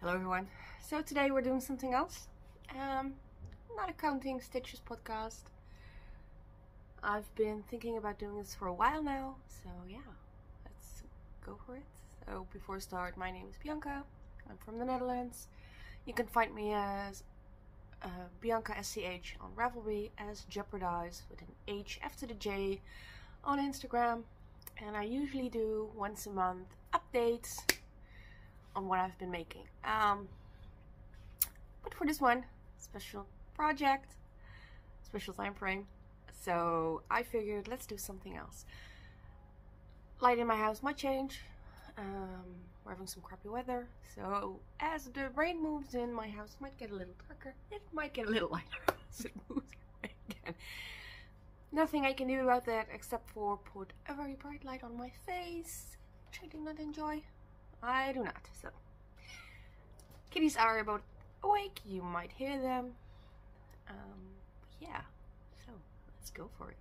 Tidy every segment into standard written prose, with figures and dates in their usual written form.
Hello everyone. So today we're doing something else. Not a counting stitches podcast. I've been thinking about doing this for a while now, so yeah, let's go for it. So before I start, my name is Bianca. I'm from the Netherlands. You can find me as Bianca SCH on Ravelry, as Jeopardize with an H after the J on Instagram, and I usually do once a month updates on what I've been making. But for this one, special project, special time frame, so I figured let's do something else. Light in my house might change. We're having some crappy weather, so as the rain moves in, my house might get a little darker. It might get a little lighter as it moves away again. Nothing I can do about that except for put a very bright light on my face, which I do not enjoy. I do not. So kitties are about awake, you might hear them. Yeah, so let's go for it.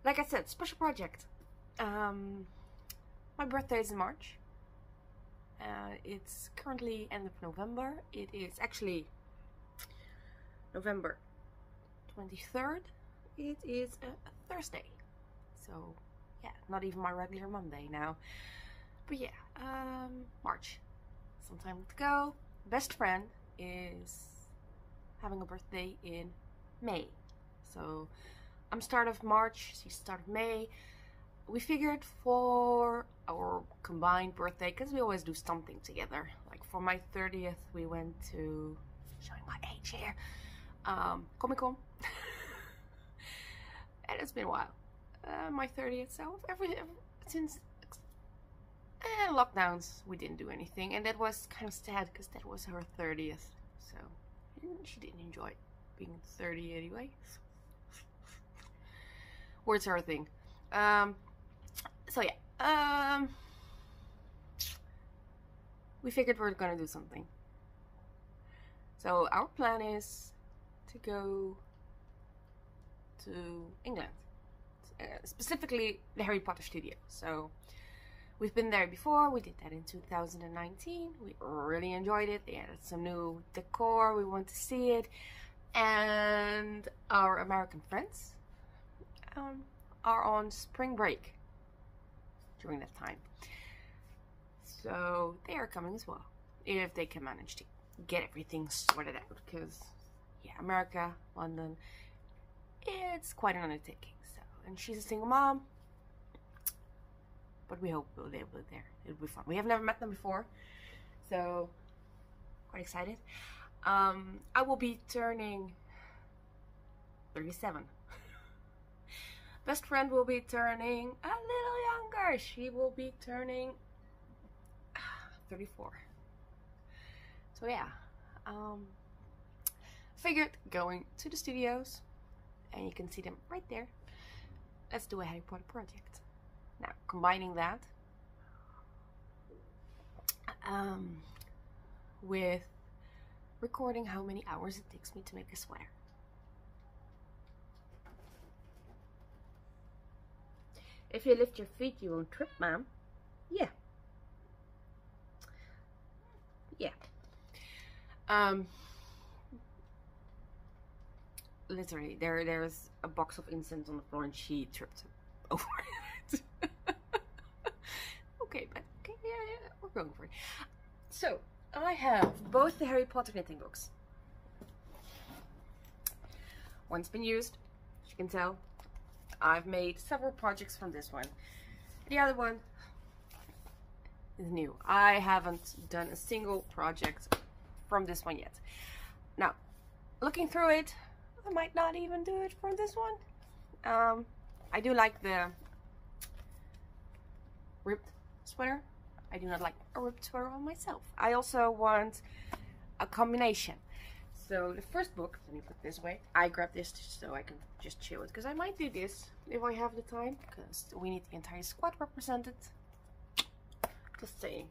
Like I said, special project. My birthday is in March. It's currently end of November. It is actually November 23rd. It is a Thursday, so yeah, not even my regular Monday now. But yeah, March, some time to go. Best friend is having a birthday in May, so I'm start of March, she's start of May. We figured for our combined birthday, because we always do something together. Like for my 30th, we went to, showing my age here, Comic-Con. And it's been a while. My 30th, so since lockdowns we didn't do anything, and that was kind of sad because that was her 30th, so she didn't enjoy being 30 anyway. Words are a thing. So yeah, we figured we're gonna do something. So our plan is to go to England, specifically the Harry Potter studio. So we've been there before. We did that in 2019. We really enjoyed it. They added some new decor. We want to see it. And our American friends are on spring break during that time. So they are coming as well, if they can manage to get everything sorted out. Because, yeah, America, London, it's quite an undertaking. So, and she's a single mom. But we hope we'll be able to there. It'll be fun. We have never met them before, so quite excited. I will be turning 37. Best friend will be turning a little younger. She will be turning 34. So yeah, figured going to the studios, and you can see them right there. Let's do a Harry Potter project. Now, combining that with recording how many hours it takes me to make a sweater. If you lift your feet, you won't trip, ma'am. Yeah. Yeah. Literally, there's a box of incense on the floor and she tripped over it. Okay, but okay, yeah, we're going for it. So I have both the Harry Potter knitting books. One's been used, as you can tell. I've made several projects from this one. The other one is new. I haven't done a single project from this one yet. Now, looking through it, I might not even do it from this one. I do like the ripped sweater. I do not like a ripped sweater on myself. I also want a combination. So the first book, let me put it this way. I grabbed this so I can just chill it, because I might do this if I have the time, because we need the entire squad represented. Just saying.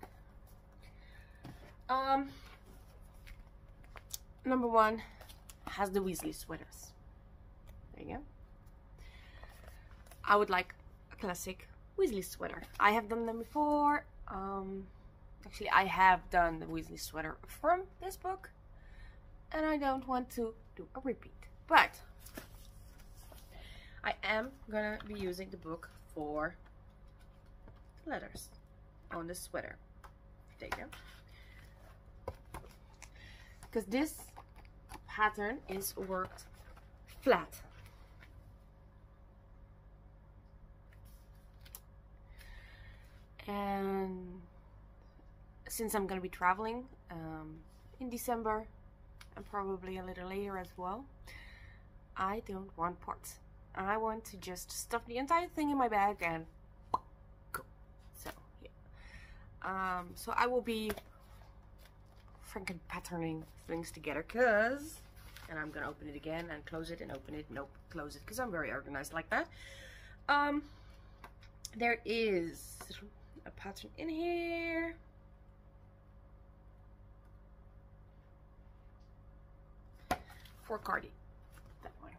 Number one has the Weasley sweaters. There you go. I would like a classic Weasley sweater. I have done them before. Actually, I have done the Weasley sweater from this book, and I don't want to do a repeat. But I am gonna be using the book for the letters on the sweater. There you go. Because this pattern is worked flat. And since I'm going to be traveling in December and probably a little later as well, I don't want parts. I want to just stuff the entire thing in my bag and go. So yeah. So I will be freaking patterning things together, and I'm gonna open it again and close it and open it, nope, close it, because I'm very organized like that. There is a pattern in here. For Cardi, that one.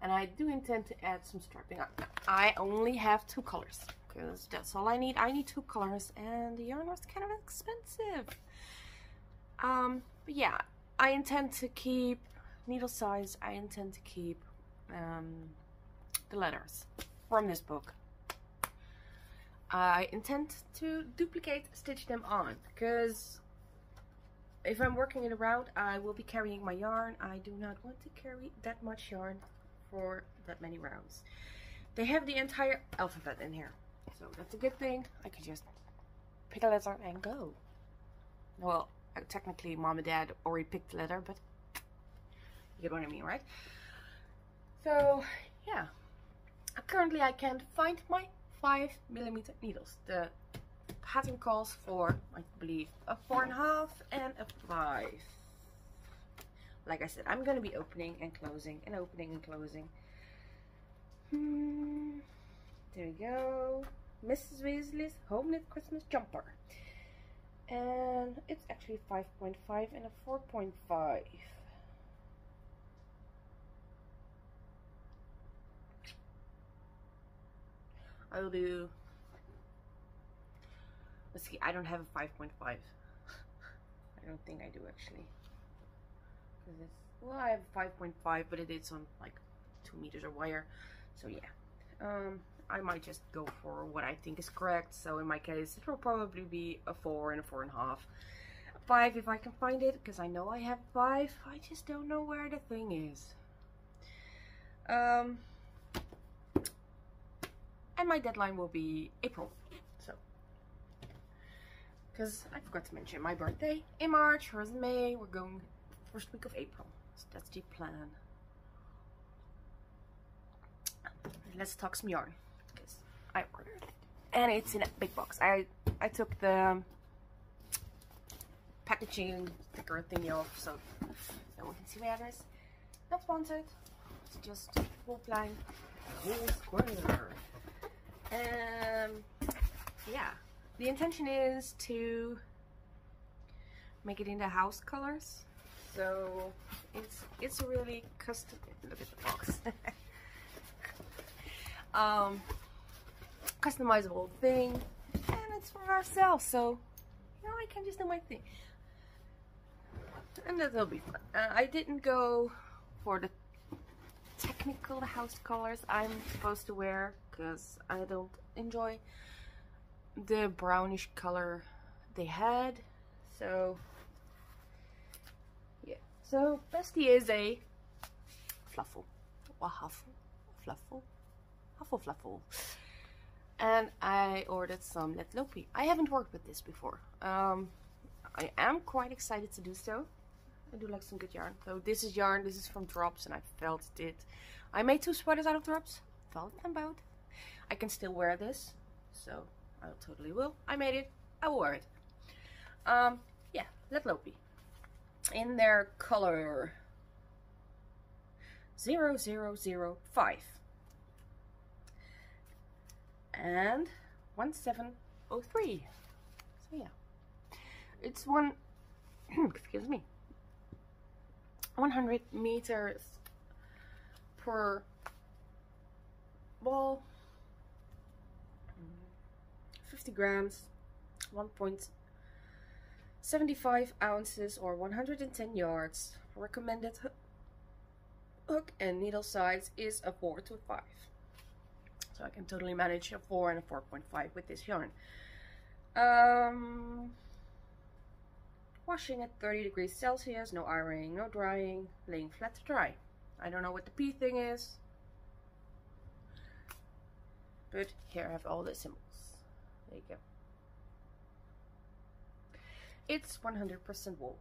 And I do intend to add some striping on. I only have 2 colors, because that's all I need. I need 2 colors, and the yarn was kind of expensive. But yeah, I intend to keep needle size. I intend to keep the letters from this book. I intend to duplicate stitch them on, because if I'm working it around, I will be carrying my yarn. I do not want to carry that much yarn for that many rounds. They have the entire alphabet in here, so that's a good thing. I could just pick a letter and go. Well, technically Mom and Dad already picked the letter, but you get what I mean, right? So yeah, currently I can't find my 5mm needles. The pattern calls for, I believe, a 4.5 and a 5. Like I said, I'm gonna be opening and closing and opening and closing. There we go. Mrs. Weasley's home knit Christmas jumper, and it's actually 5.5 and a 4.5. I will do, let's see, I don't have a 5.5. I don't think I do actually. Because it's, well, I have a 5.5, but it is on like 2 meters of wire. So yeah, I might just go for what I think is correct. So in my case, it will probably be a 4 and a 4.5. A 5 if I can find it, because I know I have 5. I just don't know where the thing is. And my deadline will be April, so, because I forgot to mention my birthday in March, hers in May. We're going first week of April, so that's the plan. Let's talk some yarn, because I ordered it, and it's in a big box. I took the packaging sticker thingy off, so no one can see my address. Not sponsored, it's just full line, whole square. Yeah, the intention is to make it into house colors, so it's a really custom. Look at the box. Customizable thing, and it's for ourselves, so you know, I can just do my thing, and that'll be fun. I didn't go for the technical house colors I'm supposed to wear, because I don't enjoy the brownish color they had. So yeah, so Bestie is a fluffle, fluffle, and I ordered some Léttlopi. I haven't worked with this before. I am quite excited to do so. I do like some good yarn. So this is yarn, this is from Drops, and I felt it. I made 2 sweaters out of Drops, felt them both. I can still wear this, so I totally will. I made it, I wore it. Yeah, Léttlopi. In their color 0005 and 1703. So yeah, it's excuse me, 100 meters per ball, 50 grams, 1.5 75 ounces or 110 yards. Recommended hook and needle size is a 4 to 5. So I can totally manage a 4 and a 4.5 with this yarn. Washing at 30 degrees Celsius, no ironing, no drying, laying flat to dry. I don't know what the P thing is, but here I have all the symbols. There you go. It's 100% wool,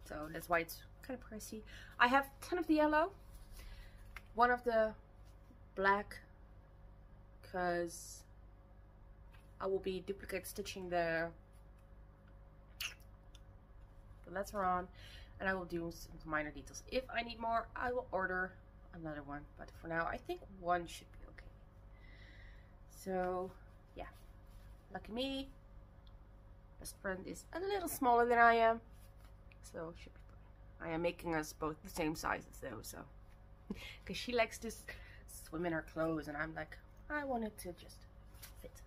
so that's why it's kind of pricey. I have 10 of the yellow, 1 of the black, because I will be duplicate stitching the letter on, and I will do some minor details. If I need more, I will order another one, but for now I think 1 should be okay. So yeah, lucky me. Best friend is a little smaller than I am, so should be fine. I am making us both the same sizes though, so because she likes to swim in her clothes and I'm like, I want it to just fit.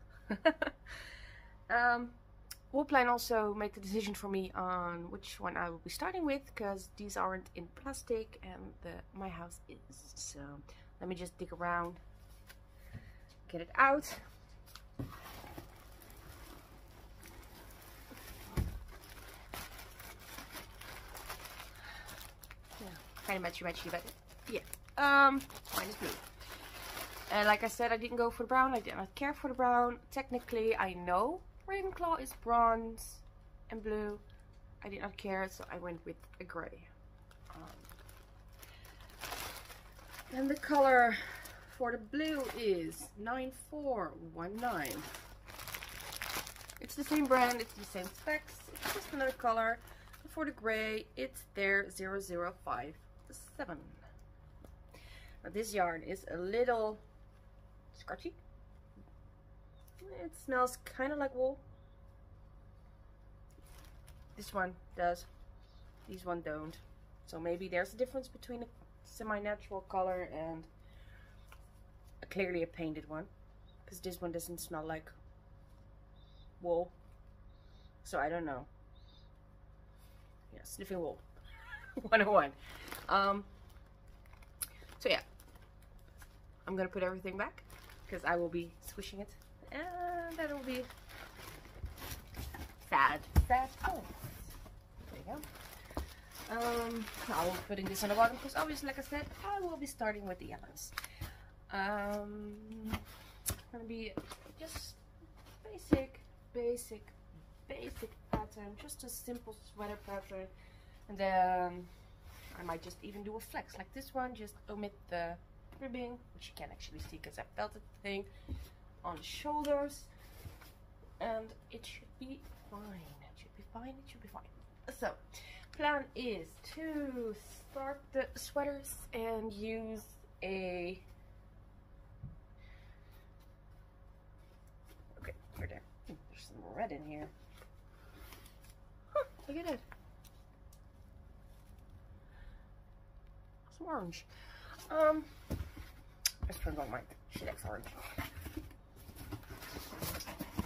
We'll plan also make the decision for me on which one I will be starting with, because these aren't in plastic and my house is. So let me just dig around, get it out. Yeah, kind of matchy, but yeah. Mine is blue. And like I said, I didn't go for the brown. I did not care for the brown. Technically, I know Ravenclaw is bronze and blue. I did not care, so I went with a gray. And the color for the blue is 9419. It's the same brand, it's the same specs, it's just another color. And for the gray, it's their 0057. Now this yarn is a little scratchy. It smells kind of like wool. This one does, these one don't. So maybe there's a difference between a semi-natural color and clearly a painted one, because this one doesn't smell like wool. So I don't know. Yeah, sniffing wool 101. So yeah, I'm gonna put everything back because I will be squishing it. And that will be sad. Oh, there you go. I will be putting this on the bottom because obviously, like I said, I will be starting with the yellows. Gonna be just basic pattern, just a simple sweater pattern, and then I might just even do a flex like this one. Just omit the ribbing, which you can't actually see because I felted the thing on the shoulders, and it should be fine. It should be fine. So plan is to start the sweaters and use a right there. There's some red in here. Huh, look at it. Some orange. Let's put it on my she likes orange.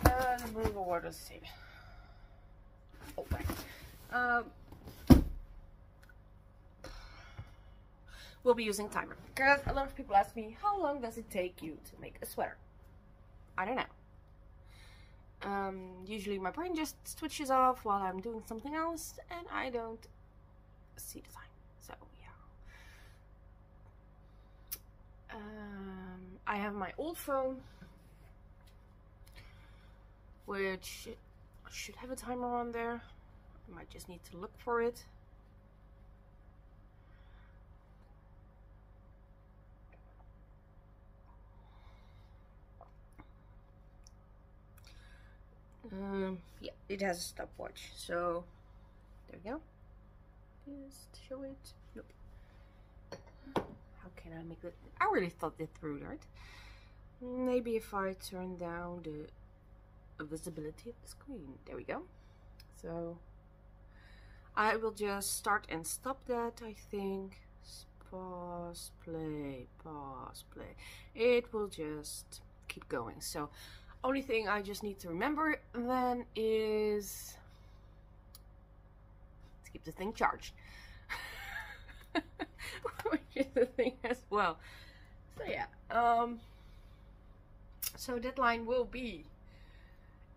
The blue, what does it say? Oh, right. We'll be using timer because a lot of people ask me, how long does it take you to make a sweater? I don't know. Usually my brain just switches off while I'm doing something else and I don't see the time. So yeah. I have my old phone, which should have a timer on there. I might just need to look for it. Yeah, it has a stopwatch, so there we go. Just show it. Nope. How can I make it? I already thought it through, right? Maybe if I turn down the visibility of the screen. There we go. So I will just start and stop that, I think. Pause, play, pause, play. It will just keep going. So only thing I just need to remember then is keep the thing charged. Which is the thing as well. So yeah, so deadline will be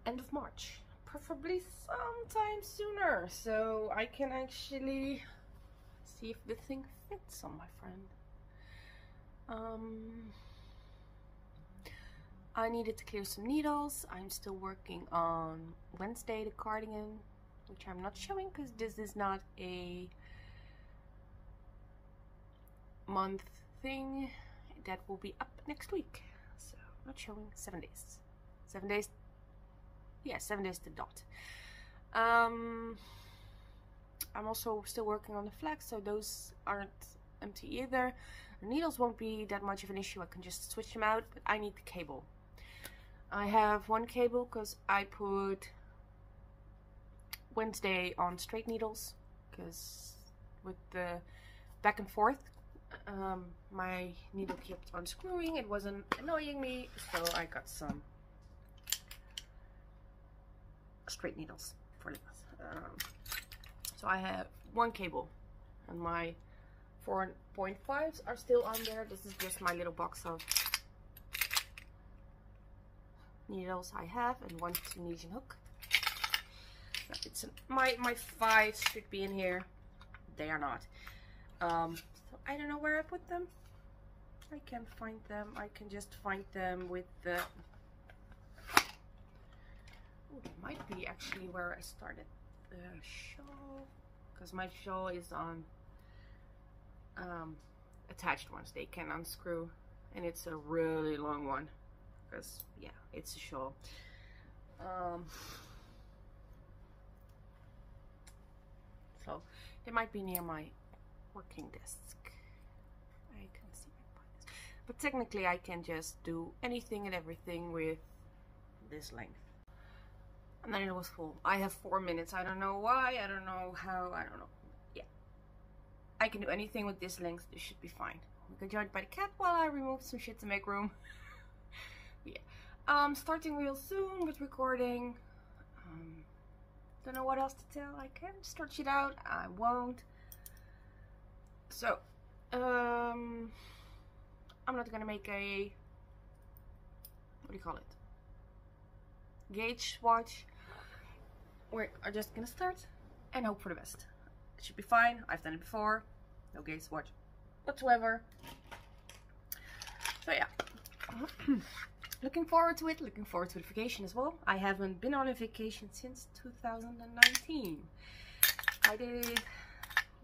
end of March, preferably sometime sooner, so I can actually see if the thing fits on my friend. I needed to clear some needles. I'm still working on Wednesday, the cardigan, which I'm not showing because this is not a month thing. That will be up next week, so not showing. 7 days. 7 days. Yeah, 7 days to dot. I'm also still working on the flax, so those aren't empty either. The needles won't be that much of an issue. I can just switch them out, but I need the cable. I have one cable because I put Wednesday on straight needles, because with the back and forth, my needle kept unscrewing. It wasn't annoying me, so I got some straight needles for this. So I have one cable, and my 4.5s are still on there. This is just my little box of needles I have, and one Tunisian hook. It's my 5s should be in here. They are not. So I don't know where I put them. I can't find them. I can just find them with the. Oh, they might be actually where I started the shawl, because my shawl is on attached ones. They can unscrew, and it's a really long one, because yeah, it's a shawl. So they might be near my working desk. I can see my pockets, but technically I can just do anything and everything with this length. And then it was full. I have 4 minutes. I don't know why. I don't know how. I don't know. Yeah, I can do anything with this length. This should be fine. We got joined by the cat while I removed some shit to make room. Yeah. Starting real soon with recording. Don't know what else to tell. I can start shit out. I won't. So, I'm not gonna make a, what do you call it? Gauge swatch. We are just gonna start and hope for the best. It should be fine. I've done it before. No gauge swatch whatsoever. So yeah. Looking forward to it. Looking forward to the vacation as well. I haven't been on a vacation since 2019. I did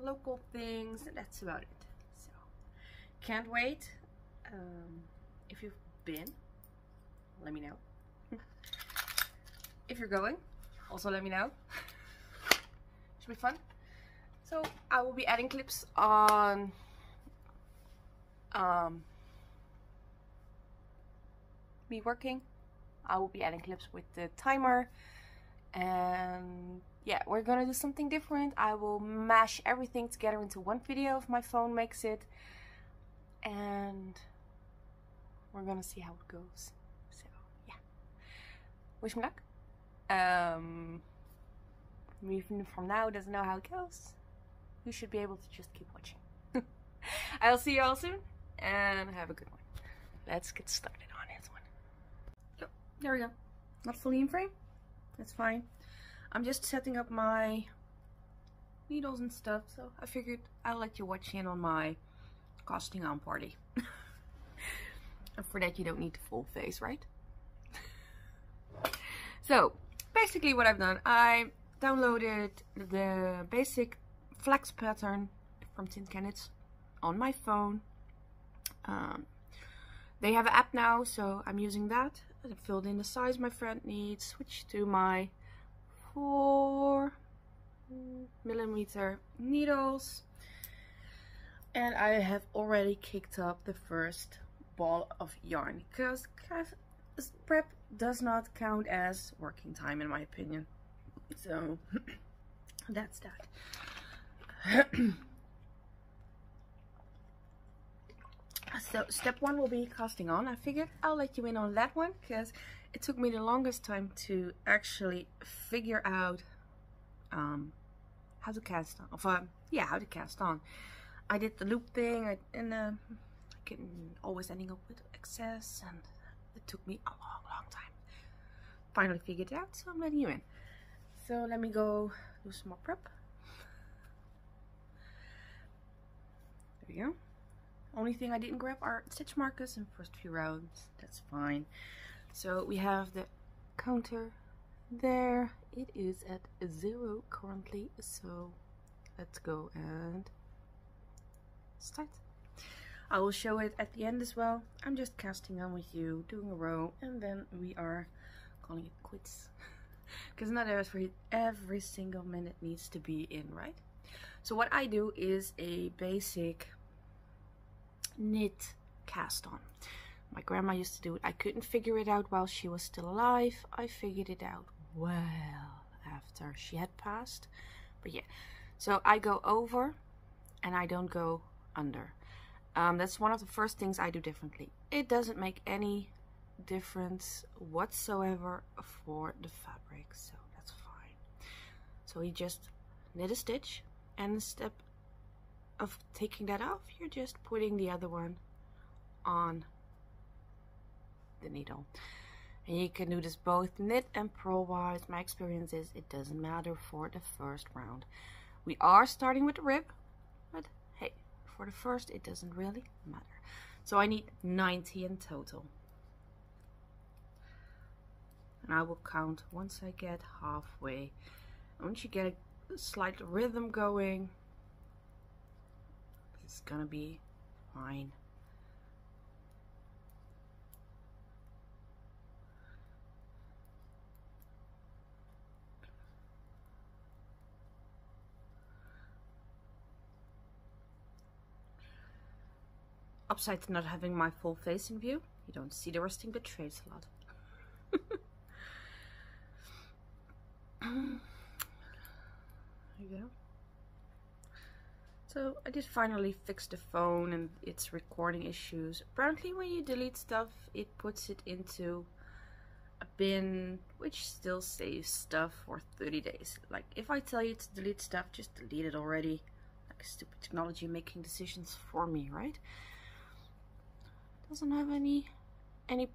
local things, and that's about it. So can't wait. If you've been, let me know. If you're going, also let me know. Should be fun. So I will be adding clips on me working. I will be adding clips with the timer, and yeah, we're gonna do something different. I will mash everything together into one video if my phone makes it, and we're gonna see how it goes. So yeah, wish me luck. Even from now doesn't know how it goes, you should be able to just keep watching. I'll see you all soon, and have a good one. Let's get started on this one. Yep, there we go. Not fully in frame. That's fine. I'm just setting up my needles and stuff, so I figured I'll let you watch in on my casting on party. And for that you don't need the full face, right? So basically what I've done, I downloaded the basic flax pattern from TinCanKnits on my phone. They have an app now, so I'm using that. I filled in the size my friend needs, switched to my 4mm needles, and I have already kicked up the first ball of yarn, because prep does not count as working time in my opinion. So that's that. So step 1 will be casting on. I figured I'll let you in on that one, because it took me the longest time to actually figure out how to cast on. Yeah, how to cast on. I did the loop thing, and I can always ending up with excess, and it took me a long time. Finally figured it out, so I'm letting you in. So let me go do some more prep. There we go. Only thing I didn't grab are stitch markers in the first few rounds. That's fine. So we have the counter there. It is at 0 currently, so let's go and start. I will show it at the end as well. I'm just casting on with you, doing a row, and then we are calling it quits. Because not every single minute needs to be in, right? So what I do is a basic knit cast on. My grandma used to do it. I couldn't figure it out while she was still alive. I figured it out well after she had passed. But yeah, so I go over and I don't go under. That's one of the first things I do differently. It doesn't make any difference whatsoever for the fabric, so that's fine. So you just knit a stitch, and instead of taking that off, you're just putting the other one on the needle. And you can do this both knit and purl wise. My experience is it doesn't matter for the first round. We are starting with the rib, but hey, for the first it doesn't really matter. So I need 90 in total, and I will count once I get halfway. Once you get a slight rhythm going, it's gonna be fine. Upside to not having my full face in view, you don't see the resting betrays a lot. There you go. So I did finally fix the phone and its recording issues. Apparently when you delete stuff, it puts it into a bin which still saves stuff for 30 days. Like if I tell you to delete stuff, just delete it already. Like stupid technology making decisions for me, right? Doesn't have any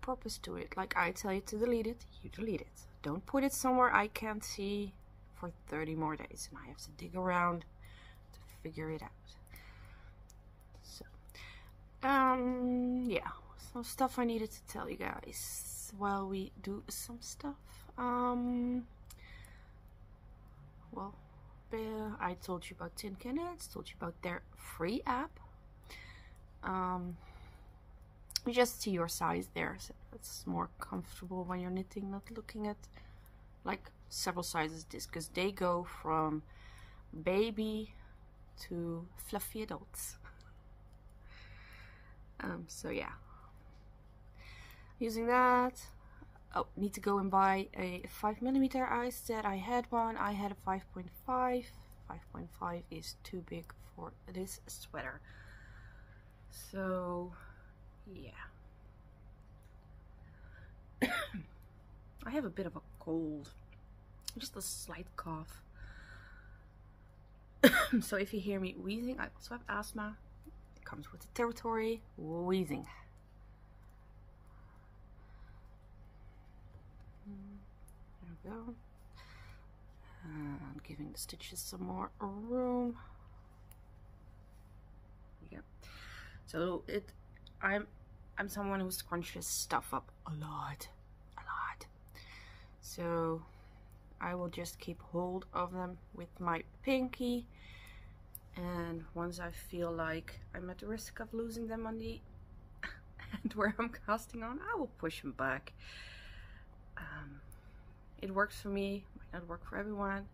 purpose to it. Like I tell you to delete it, you delete it. Don't put it somewhere I can't see for 30 more days and I have to dig around to figure it out. So yeah, some stuff I needed to tell you guys while we do some stuff. Well, I told you about TinCanKnits, told you about their free app. You just see your size there, so it's more comfortable when you're knitting, not looking at like several sizes this, because they go from baby to fluffy adults. So yeah, using that. Oh, need to go and buy a 5mm. I said I had one. I had a 5.5. 5.5 is too big for this sweater. So yeah. I have a bit of a cold, just a slight cough. So if you hear me wheezing, I also have asthma. It comes with the territory, wheezing. There we go. And giving the stitches some more room. Yeah. So I'm someone who scrunches stuff up a lot. So I will just keep hold of them with my pinky, and once I feel like I'm at the risk of losing them on the end where I'm casting on, I will push them back. It works for me, might not work for everyone,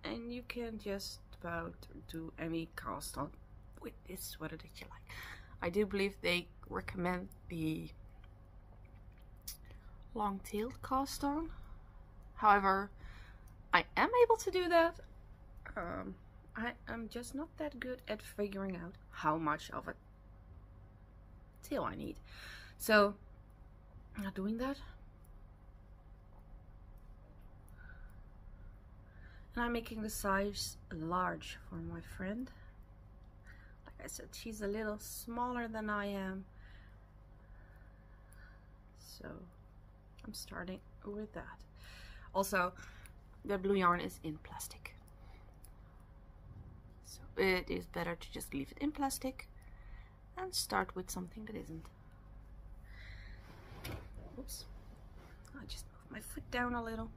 and you can just about do any cast on with this sweater that you like. I do believe they recommend the long-tailed cast on. However, I am able to do that. I am just not that good at figuring out how much of a tail I need. So, I'm not doing that. And I'm making the size large for my friend. Like I said, she's a little smaller than I am. So I'm starting with that. Also, the blue yarn is in plastic. So it is better to just leave it in plastic and start with something that isn't. Oops. I just moved my foot down a little.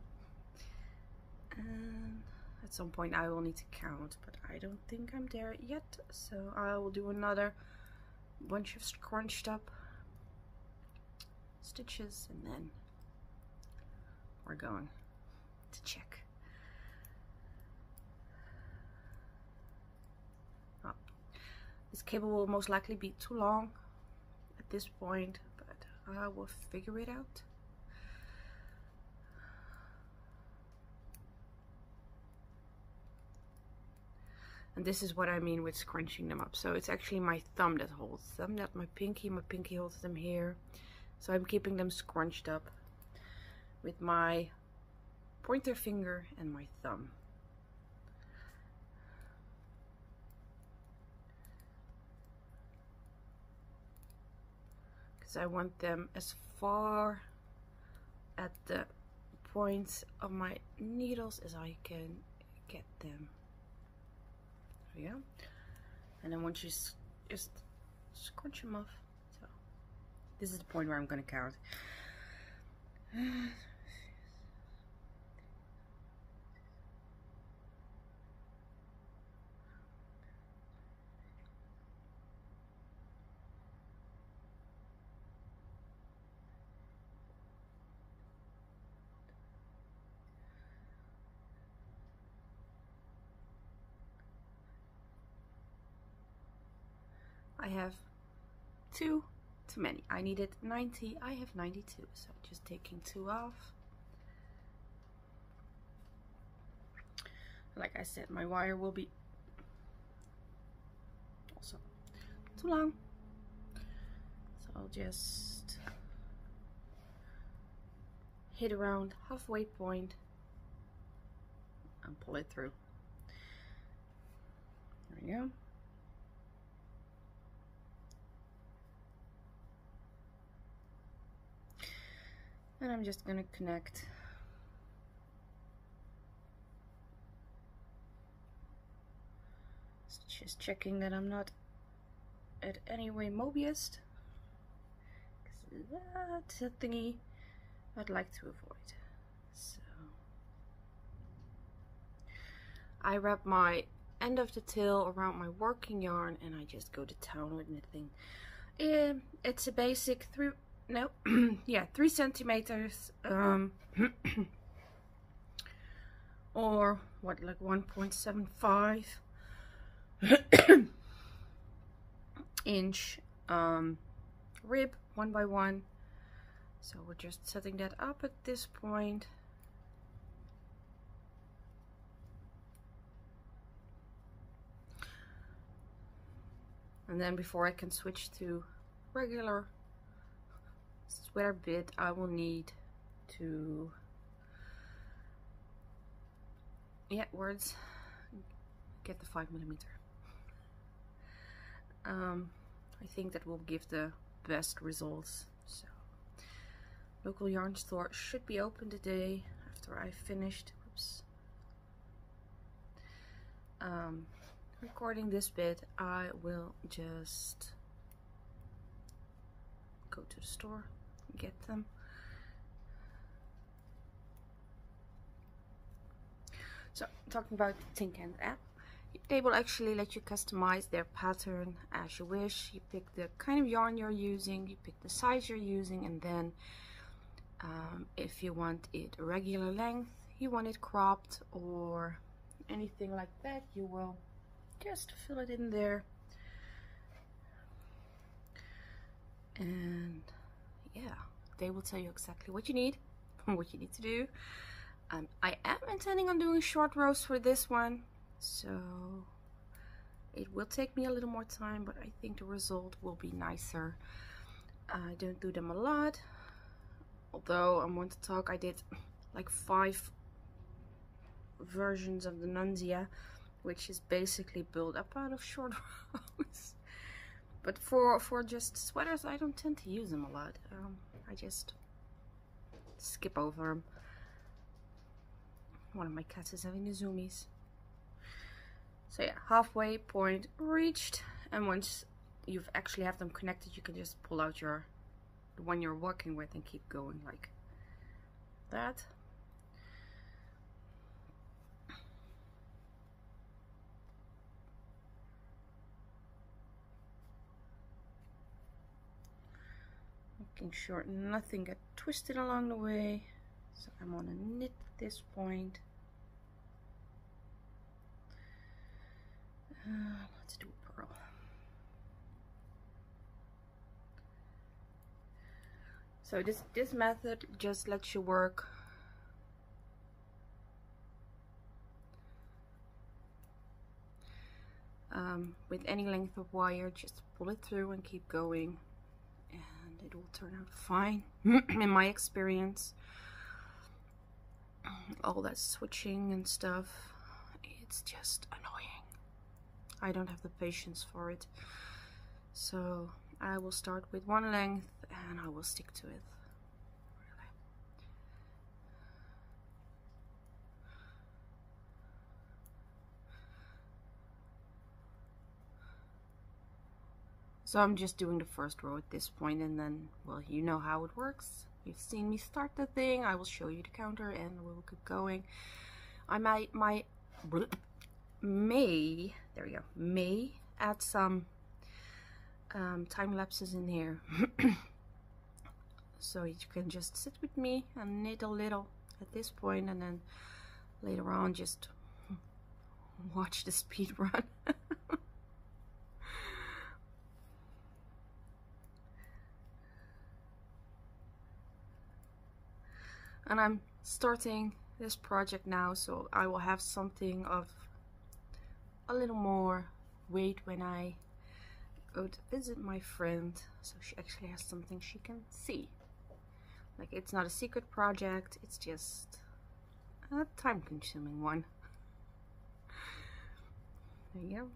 And at some point I will need to count, but I don't think I'm there yet. So I will do another bunch of scrunched up stitches and then we're going to check. Oh, this cable will most likely be too long at this point, but I will figure it out. And this is what I mean with scrunching them up. So it's actually my thumb that holds them, not my pinky. My pinky holds them here. So I'm keeping them scrunched up with my pointer finger and my thumb. Because I want them as far at the points of my needles as I can get them. There we go. And then once you just scrunch them off. So this is the point where I'm going to count. I have 2 too many. I needed 90. I have 92. So just taking 2 off. Like I said, my wire will be also too long. So I'll just hit around halfway point and pull it through. There we go. And I'm just gonna connect just checking that I'm not at any way Mobiused, because that's a thingy I'd like to avoid. So I wrap my end of the tail around my working yarn and I just go to town with knitting. It's a basic 3 centimeters, or what, like 1.75 inch rib, 1 by 1. So we're just setting that up at this point. And then before I can switch to regular sweater bit, I will need to get the 5mm. I think that will give the best results. So local yarn store should be open today after I finished recording this bit. I will just go to the store and get them. So talking about the TinCanKnits app, they will actually let you customize their pattern as you wish. You pick the kind of yarn you're using, you pick the size you're using, and then if you want it a regular length, you want it cropped or anything like that, you will just fill it in there. And yeah, they will tell you exactly what you need and what you need to do. I am intending on doing short rows for this one, so it will take me a little more time, but I think the result will be nicer. I don't do them a lot, although I want to talk, I did like 5 versions of the Nunzia, which is basically built up out of short rows. But for just sweaters, I don't tend to use them a lot. I just skip over them. One of my cats is having the zoomies. So yeah, halfway point reached, and once you actually have them connected, you can just pull out the one you're working with and keep going like that. Making sure nothing got twisted along the way. So I'm on a knit at this point. Let's do a purl. So this method just lets you work with any length of wire. Just pull it through and keep going, and it will turn out fine. In my experience, all that switching and stuff, it's just annoying. I don't have the patience for it, so I will start with one length and I will stick to it. So I'm just doing the first row at this point, and then, well, you know how it works. You've seen me start the thing. I will show you the counter and we'll keep going. I may add some time lapses in here. So you can just sit with me and knit a little at this point, and then later on just watch the speed run. And I'm starting this project now, so I will have something of a little more weight when I go to visit my friend, so she actually has something she can see. Like, it's not a secret project, it's just a time-consuming one. There you go.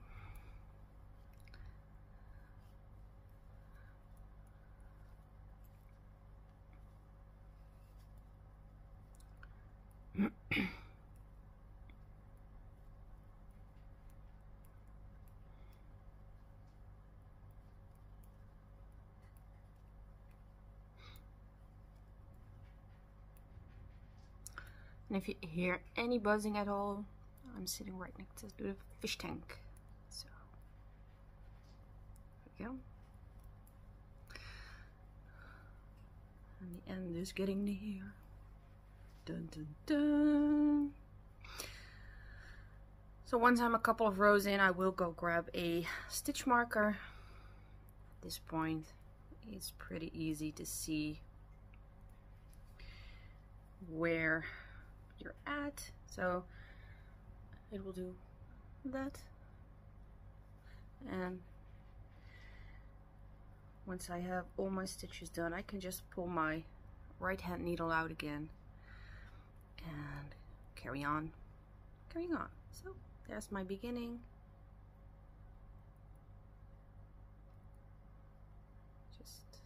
And if you hear any buzzing at all, I'm sitting right next to the fish tank. So there we go. And the end is getting near. Dun dun dun. So once I'm a couple of rows in, I will go grab a stitch marker. At this point, it's pretty easy to see where you're at, so it will do that. And once I have all my stitches done, I can just pull my right hand needle out again and carrying on. So there's my beginning. Just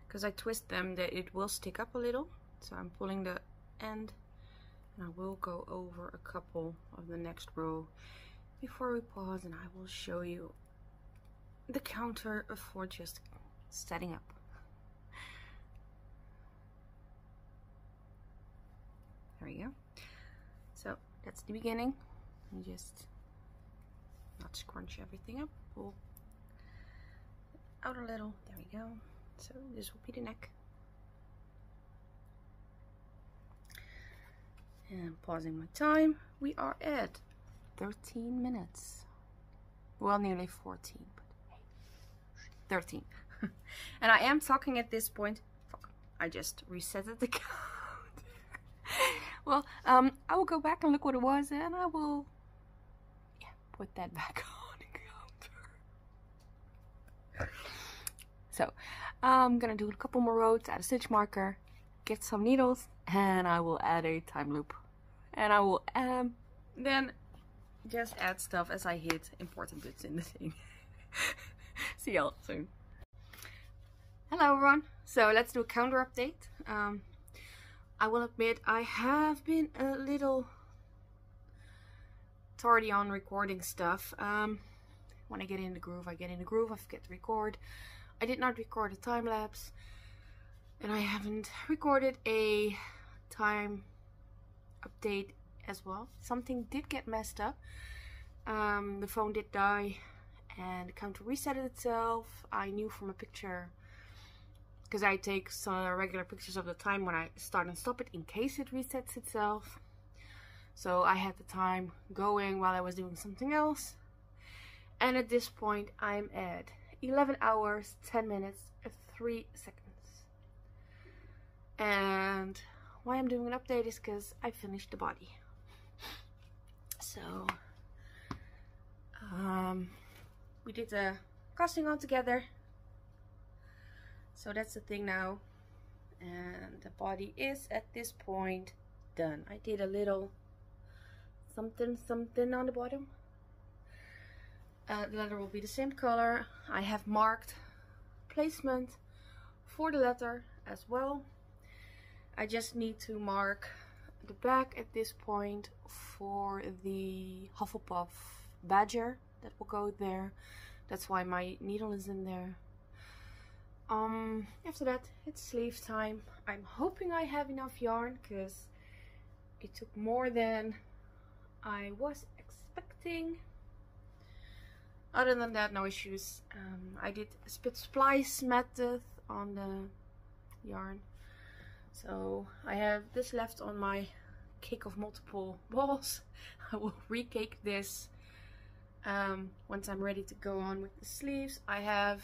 because I twist them, that it will stick up a little, so I'm pulling the end. And I will go over a couple of the next row before we pause, and I will show you the counter for just setting up. There we go. So that's the beginning. You just not scrunch everything up, pull out a little. There we go. So this will be the neck. And pausing my time, we are at 13 minutes. Well, nearly 14, but hey, 13. And I am talking at this point. Fuck, I just resetted the count. Well, I will go back and look what it was, and I will, yeah, put that back on the counter. So, I'm gonna do a couple more rows, add a stitch marker, get some needles, and I will add a time loop, and I will then just add stuff as I hit important bits in the thing. See y'all soon. Hello everyone, so let's do a counter update. I will admit I have been a little tardy on recording stuff. When I get in the groove, I get in the groove, I forget to record. I did not record a time lapse, and I haven't recorded a time update as well. Something did get messed up. The phone did die and the counter resetted itself. I knew from a picture, because I take some regular pictures of the time when I start and stop it in case it resets itself. So I had the time going while I was doing something else, and at this point I'm at 11 hours 10 minutes 3 seconds. And why I'm doing an update is because I finished the body. So we did the casting on together, so that's the thing now, and the body is at this point done. I did a little something on the bottom. The letter will be the same color. I have marked placement for the letter as well. I just need to mark the back at this point for the Hufflepuff badger that will go there. That's why my needle is in there. After that, it's sleeve time. I'm hoping I have enough yarn, because it took more than I was expecting. Other than that, no issues. I did a split splice method on the yarn, so I have this left on my cake of multiple balls. I will recake this once I'm ready to go on with the sleeves. I have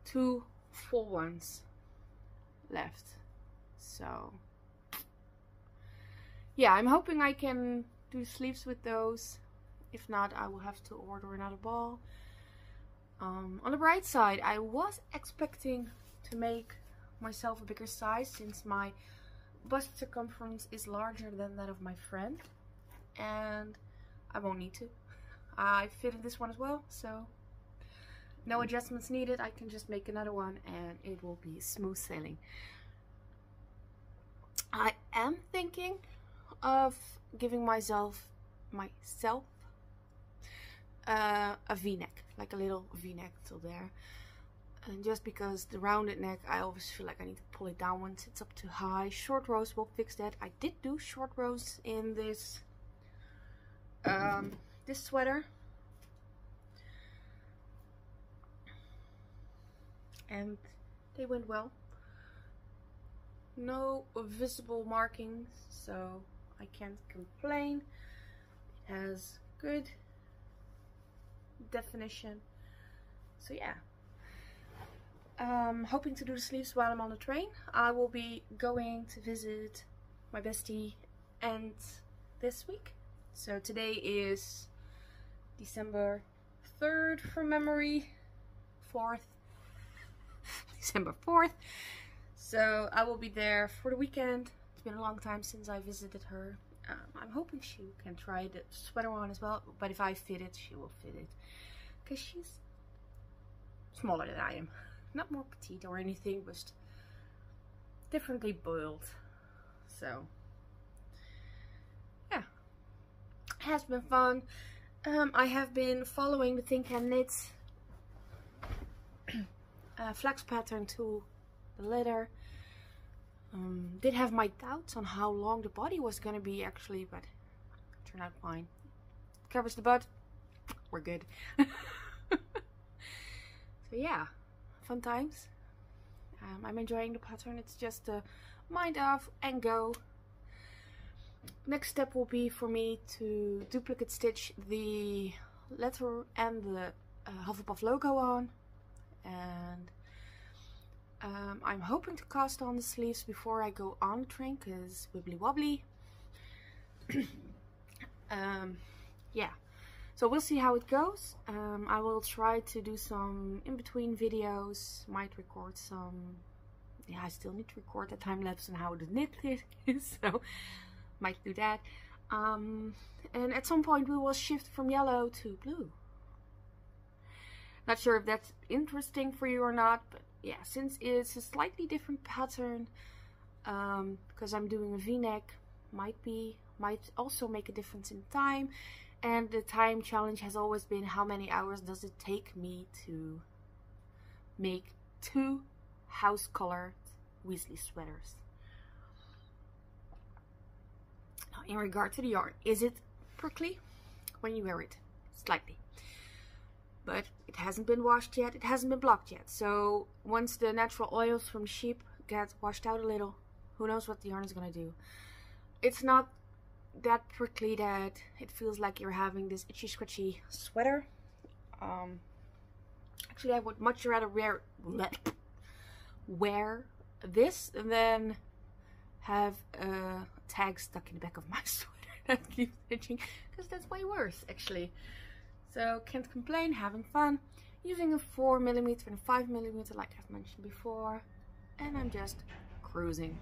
2 full ones left, so yeah, I'm hoping I can do sleeves with those. If not, I will have to order another ball. On the bright side, I was expecting to make myself a bigger size, since my bust circumference is larger than that of my friend, and I won't need to. I fitted this one as well, so no adjustments needed. I can just make another one and it will be smooth sailing. I am thinking of giving myself a v-neck, like a little v-neck till there. And just because the rounded neck, I always feel like I need to pull it down once it's up too high. Short rows will fix that. I did do short rows in this this sweater, and they went well. No visible markings, so I can't complain. It has good definition, so yeah. Hoping to do the sleeves while I'm on the train. I will be going to visit my bestie and this week. So today is December 3rd from memory, 4th, December 4th. So I will be there for the weekend. It's been a long time since I visited her. I'm hoping she can try the sweater on as well, but if I fit it, she will fit it, because she's smaller than I am. Not more petite or anything, just differently built. So yeah, it has been fun. I have been following the TinCanKnits Flax pattern to the letter. Did have my doubts on how long the body was gonna be actually, but it turned out fine. Covers the butt, we're good. So yeah, fun times. I'm enjoying the pattern. It's just a mind off and go. Next step will be for me to duplicate stitch the letter and the Hufflepuff logo on, and I'm hoping to cast on the sleeves before I go on the train, because wibbly wobbly. Yeah, so we'll see how it goes. I will try to do some in-between videos, might record some. Yeah, I still need to record a time lapse on how the knit is, so might do that. And at some point we will shift from yellow to blue. Not sure if that's interesting for you or not, but yeah, since it's a slightly different pattern, because I'm doing a v-neck, might also make a difference in time. And the time challenge has always been, how many hours does it take me to make 2 house colored Weasley sweaters. Now, in regard to the yarn, is it prickly when you wear it? Slightly. But it hasn't been washed yet, it hasn't been blocked yet. So once the natural oils from sheep get washed out a little, who knows what the yarn is going to do. It's not that prickly that it feels like you're having this itchy scratchy sweater. Actually, I would much rather wear this than have a tag stuck in the back of my sweater that keeps itching, because that's way worse actually. So can't complain, having fun, using a 4mm and 5mm like I've mentioned before, and I'm just cruising.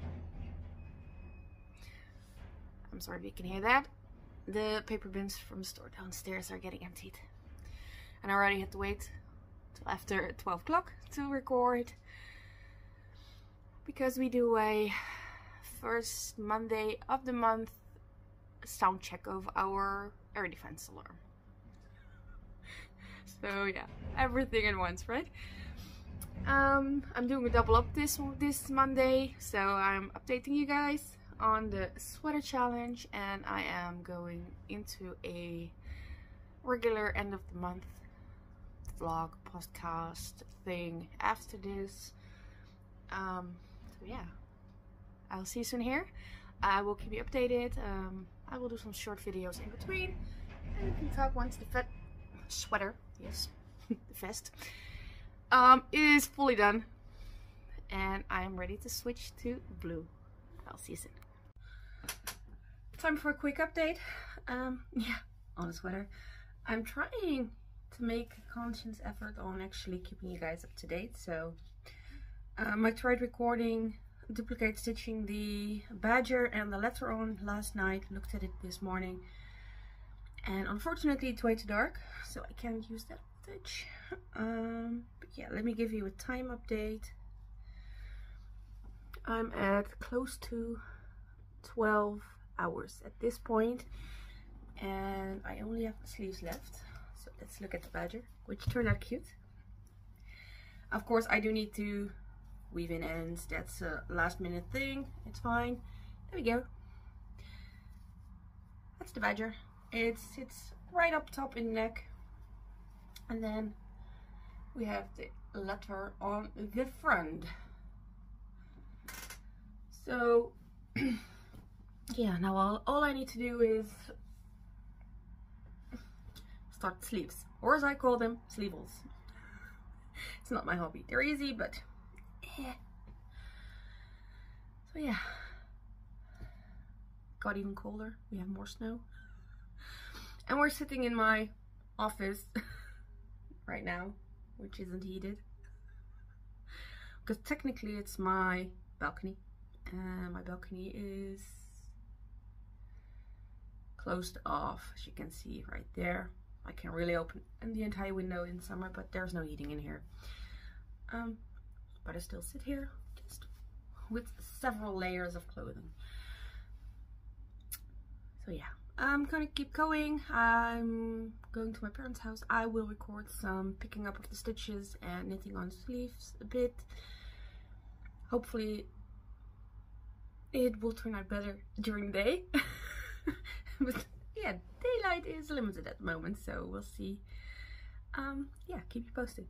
I'm sorry if you can hear that. The paper bins from the store downstairs are getting emptied. And I already had to wait till after 12 o'clock to record, because we do a first Monday of the month sound check of our air defense alarm. So yeah, everything at once, right? I'm doing a double up this Monday, so I'm updating you guys on the sweater challenge, and I am going into a regular end of the month vlog podcast thing after this. So yeah, I'll see you soon here. I will keep you updated. I will do some short videos in between, and we can talk once the sweater, yes, the vest, is fully done, and I am ready to switch to blue. I'll see you soon. Time for a quick update. Yeah, on the sweater. I'm trying to make a conscious effort on actually keeping you guys up to date. So I tried recording, duplicate stitching the badger and the letter on last night. Looked at it this morning, and unfortunately it's way too dark, so I can't use that footage. But yeah, let me give you a time update. I'm at close to 12 hours at this point, and I only have the sleeves left. So let's look at the badger, which turned out cute. Of course, I do need to weave in ends. That's a last minute thing. It's fine. There we go. That's the badger. It sits right up top in the neck, and then we have the letter on the front. So yeah, now all I need to do is start the sleeves, or as I call them, sleeveless. It's not my hobby. They're easy, but eh. So yeah, got even colder. We have more snow, and we're sitting in my office right now, which isn't heated, because technically it's my balcony. My balcony is closed off, as you can see right there. I can really open the entire window in summer, but there's no heating in here. But I still sit here just with several layers of clothing. So yeah, I'm gonna keep going. I'm going to my parents' house. I will record some picking up of the stitches and knitting on sleeves a bit. Hopefully it will turn out better during the day. But yeah, daylight is limited at the moment, so we'll see. Yeah, keep you posted.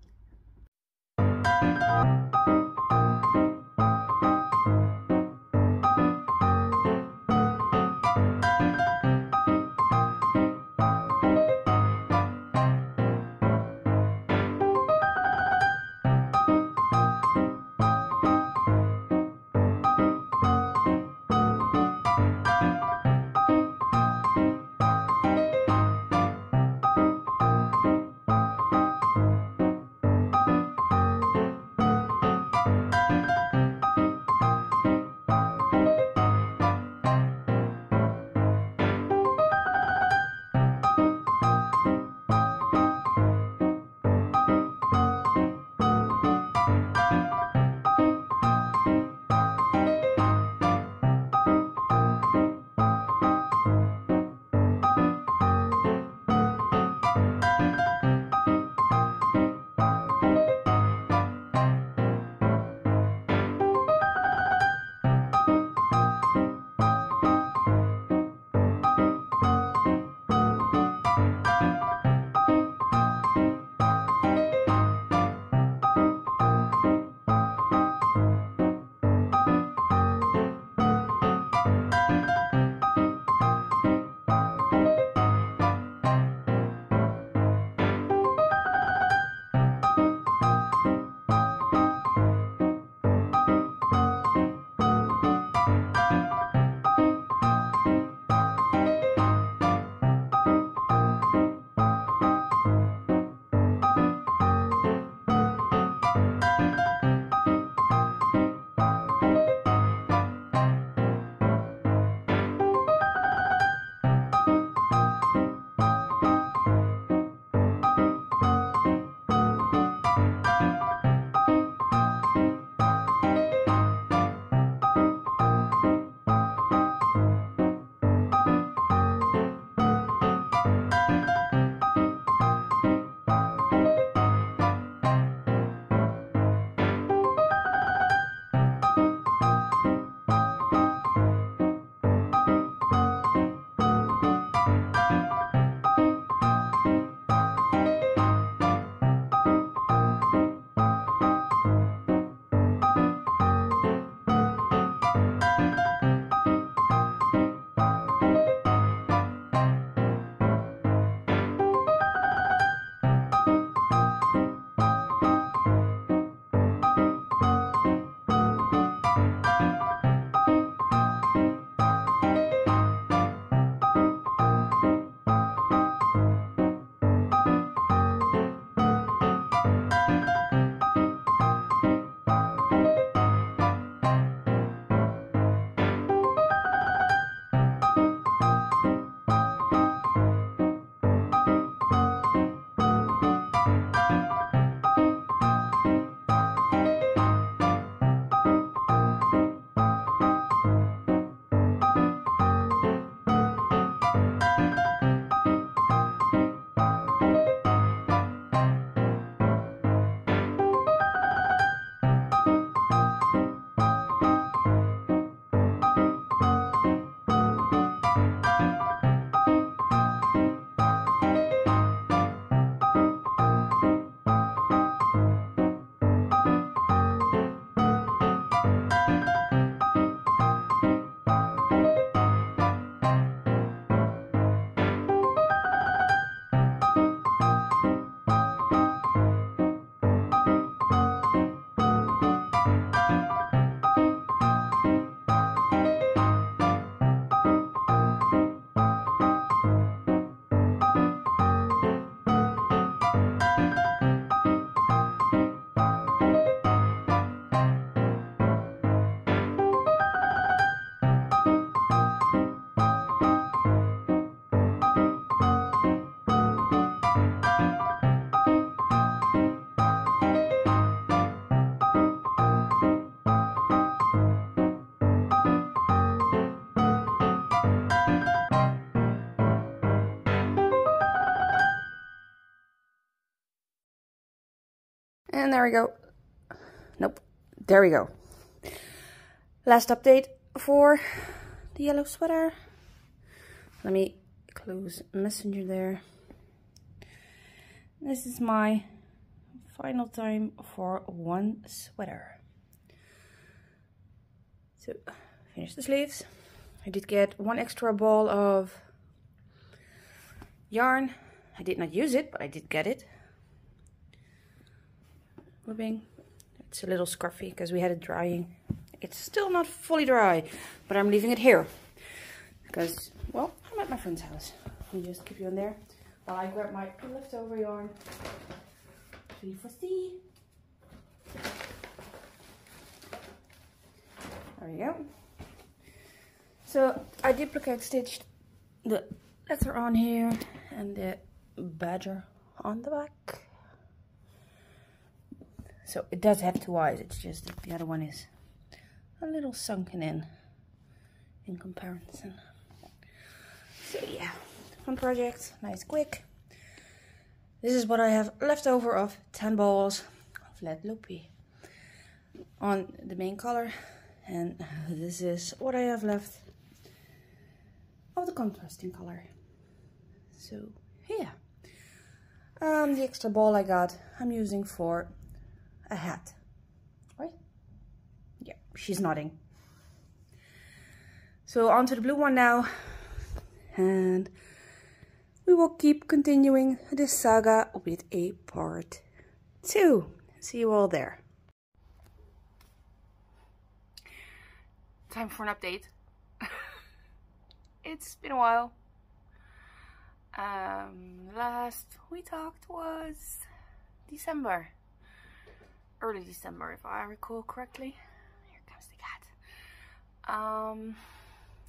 And there we go. Nope. There we go. Last update for the yellow sweater. Let me close Messenger there. This is my final time for one sweater. So, finish the sleeves. I did get one extra ball of yarn. I did not use it, but I did get it. Ribbing. It's a little scruffy because we had it drying. It's still not fully dry, but I'm leaving it here because, well, I'm at my friend's house. Let me just keep you in there while I grab my leftover yarn. 3 There we go. So I duplicate stitched the letter on here and the badger on the back. So it does have 2 eyes, it's just that the other one is a little sunken in comparison. So yeah, fun project, nice quick. This is what I have left over of 10 balls of Léttlopi on the main color. And this is what I have left of the contrasting color. So yeah. The extra ball I got, I'm using for a hat. Right? Yeah, she's nodding. So on to the blue one now. And we will keep continuing this saga with a part 2. See you all there. Time for an update. It's been a while. Last we talked was December. Early December, if I recall correctly. Here comes the cat.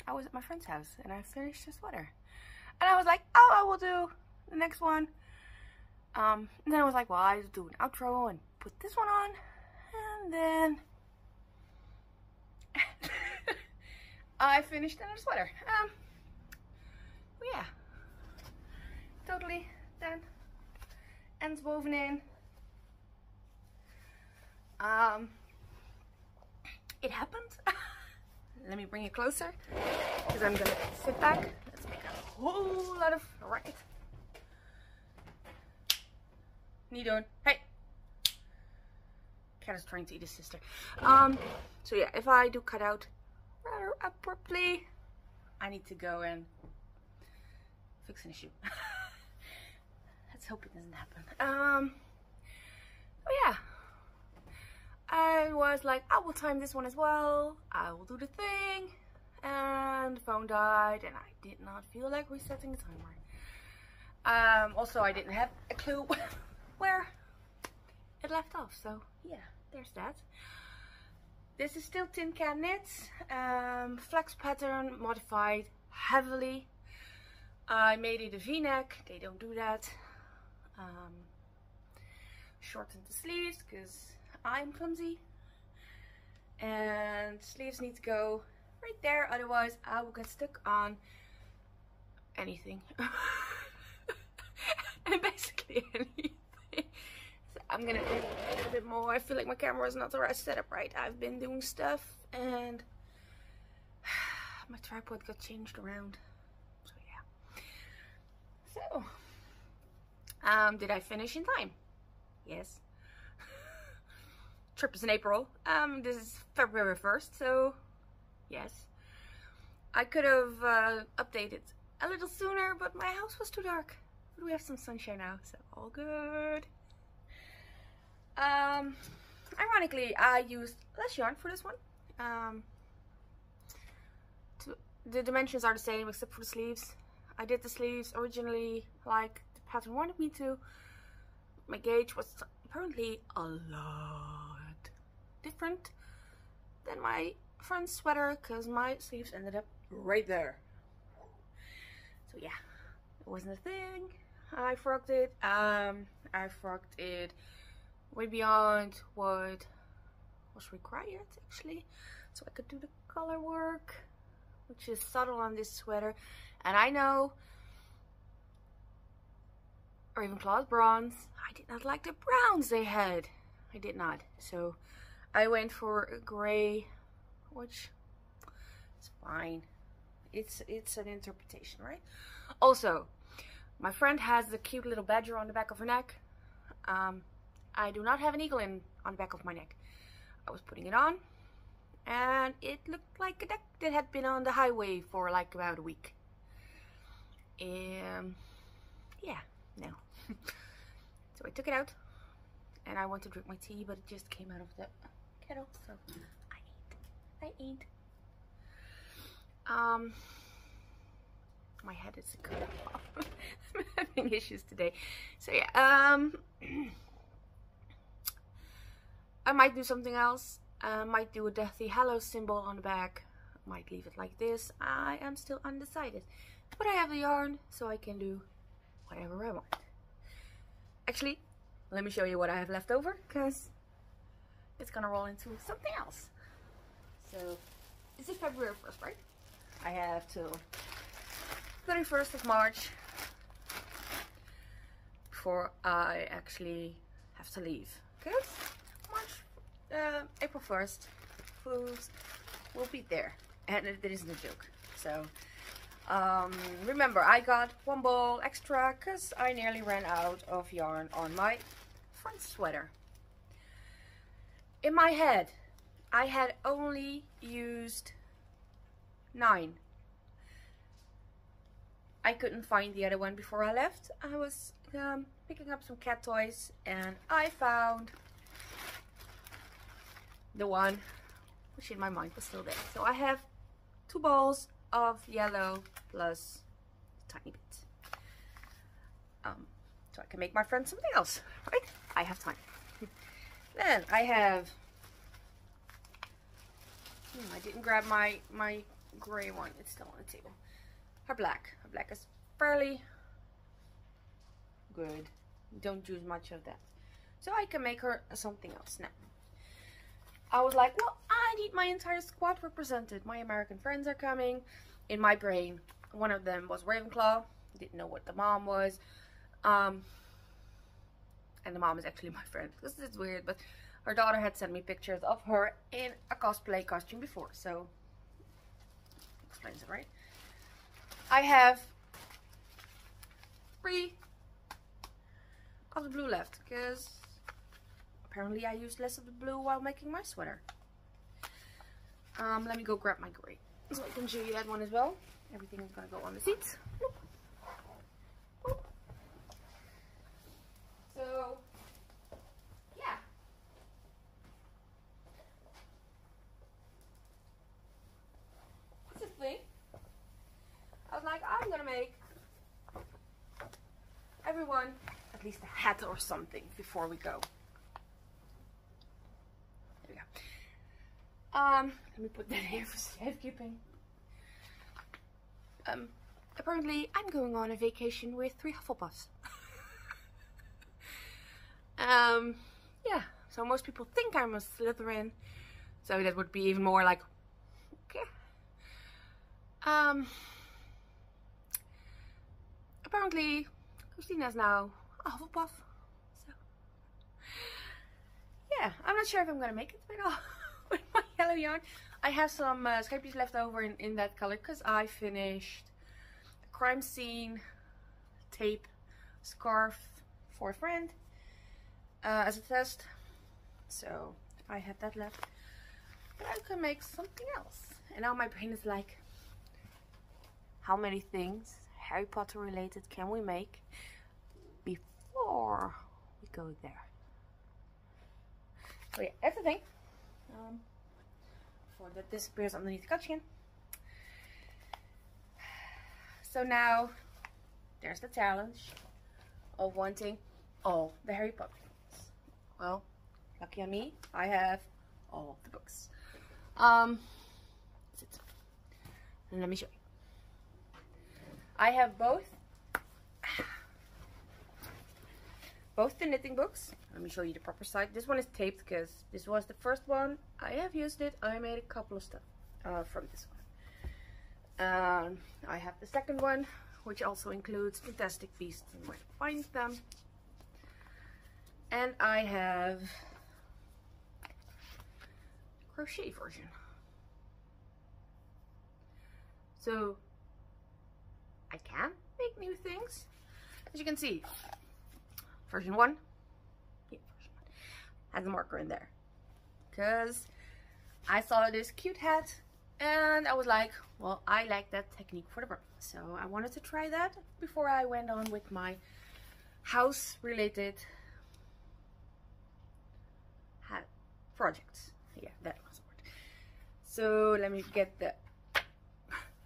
I was at my friend's house and I finished the sweater. And I was like, oh, I will do the next one. And then I was like, well, I'll do an outro and put this one on. And then I finished another sweater. Yeah. Totally done. Ends woven in. It happened. Let me bring it closer, because I'm gonna sit back. Let's make a whole lot of right. What are you doing? Hey! Cat is trying to eat his sister. So yeah, if I do cut out rather abruptly, I need to go and fix an issue. Let's hope it doesn't happen. Oh yeah. I was like, I will time this one as well. I will do the thing. And the phone died and I did not feel like resetting the timer. Also, I didn't have a clue where it left off. So yeah, there's that. This is still TinCanKnits. Flax pattern, modified heavily. I made it a V-neck. They don't do that. Shortened the sleeves because I'm clumsy, and sleeves need to go right there, otherwise I will get stuck on anything. And basically anything. So I'm gonna do a little bit more. I feel like my camera is not the right setup, right? I've been doing stuff and my tripod got changed around. So yeah. So did I finish in time? Yes. Trip is in April. This is February 1st, so yes. I could have updated a little sooner, but my house was too dark. But we have some sunshine now, so all good. Ironically, I used less yarn for this one. The dimensions are the same except for the sleeves. I did the sleeves originally like the pattern wanted me to. My gauge was apparently a lot different than my friend's sweater because my sleeves ended up right there. So yeah, it wasn't a thing. I frogged it. I frogged it way beyond what was required actually, so I could do the color work, which is subtle on this sweater. And I know Ravenclaw's bronze, I did not like the browns they had. I did not. So I went for a gray, which is fine. It's an interpretation, right? Also, my friend has the cute little badger on the back of her neck. I do not have an eagle on the back of my neck. I was putting it on, and it looked like a duck that had been on the highway for like about a week. Yeah, no. So I took it out, and I want to drink my tea, but it just came out of the kettle, so I ate. My head is cut off. I'm having issues today. So yeah, I might do something else. I might do a Deathly Hallows symbol on the back. Might leave it like this. I am still undecided. But I have the yarn, so I can do whatever I want. Actually, let me show you what I have left over, because it's gonna roll into something else. So, this is February 1st, right? I have till 31st of March before I actually have to leave. Because April 1st, foods will be there. And it isn't a joke. So, remember, I got one ball extra because I nearly ran out of yarn on my front sweater. In my head, I had only used 9. I couldn't find the other one before I left. I was picking up some cat toys, and I found the one which in my mind was still there. So I have 2 balls of yellow plus a tiny bit. So I can make my friend something else, right? I have time. Then I have, I didn't grab my gray one. It's still on the table. Her black. Her black is fairly good. Don't use much of that. So I can make her something else now. I was like, well, I need my entire squad represented. My American friends are coming. In my brain, one of them was Ravenclaw. Didn't know what the mom was. And the mom is actually my friend. This is weird, but her daughter had sent me pictures of her in a cosplay costume before. So, explains it, right? I have 3 of the blue left, because apparently I used less of the blue while making my sweater. Let me go grab my gray, so I can show you that one as well. Everything is gonna go on the seats. So, yeah. What's this thing? I was like, I'm gonna make everyone at least a hat or something before we go. There we go. Let me put that here for safekeeping. Apparently I'm going on a vacation with 3 Hufflepuffs. Yeah, so most people think I'm a Slytherin, so that would be even more like, okay. Apparently Christina's now a Hufflepuff, so yeah, I'm not sure if I'm gonna make it at all with my yellow yarn. I have some scrapies left over in that color because I finished the crime scene tape scarf for a friend as a test, so I have that left. But I could make something else, and now my brain is like, how many things Harry Potter related can we make before we go there? So yeah, everything before that disappears underneath the cardigan. So now there's the challenge of wanting all the Harry Potter things. Well, lucky on me, I have all the books. That's it. And let me show you. I have both the knitting books. Let me show you the proper side. This one is taped because this was the first one. I have used it. I made a couple of stuff from this one. I have the second one, which also includes Fantastic Beasts and where to find them. And I have crochet version. So I can make new things. As you can see, version 1, yeah, version 1 has a marker in there. Because I saw this cute hat and I was like, well, I like that technique for the brim. So I wanted to try that before I went on with my house related hat projects. Yeah, that was the word. So let me get the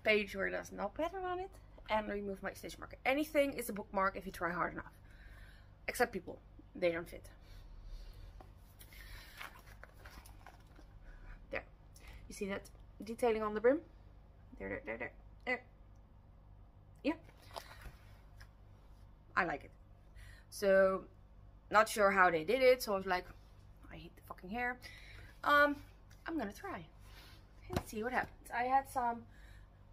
page where there's no pattern on it and remove my stitch marker. Anything is a bookmark if you try hard enough. Except people, they don't fit. There. You see that detailing on the brim? There. Yeah. I like it. So, not sure how they did it, so I was like, I hate the fucking hair. I'm gonna try and see what happens. I had some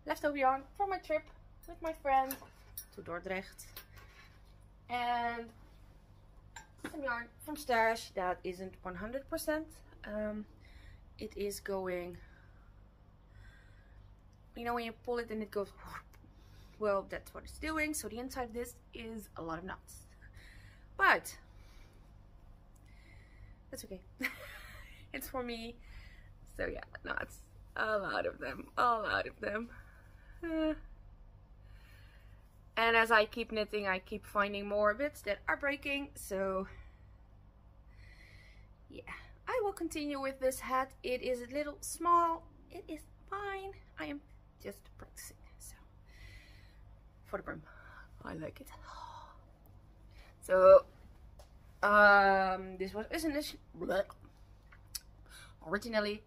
leftover yarn from my trip with my friend to Dordrecht. And some yarn from stash that isn't 100%. It is going, you know, when you pull it and it goes, well, that's what it's doing. So the inside of this is a lot of knots, but that's okay. It's for me. So yeah, knots, a lot of them. And as I keep knitting, I keep finding more bits that are breaking. So yeah, I will continue with this hat. It is a little small. It is fine. I am just practicing. So for the brim, I like it. So this was originally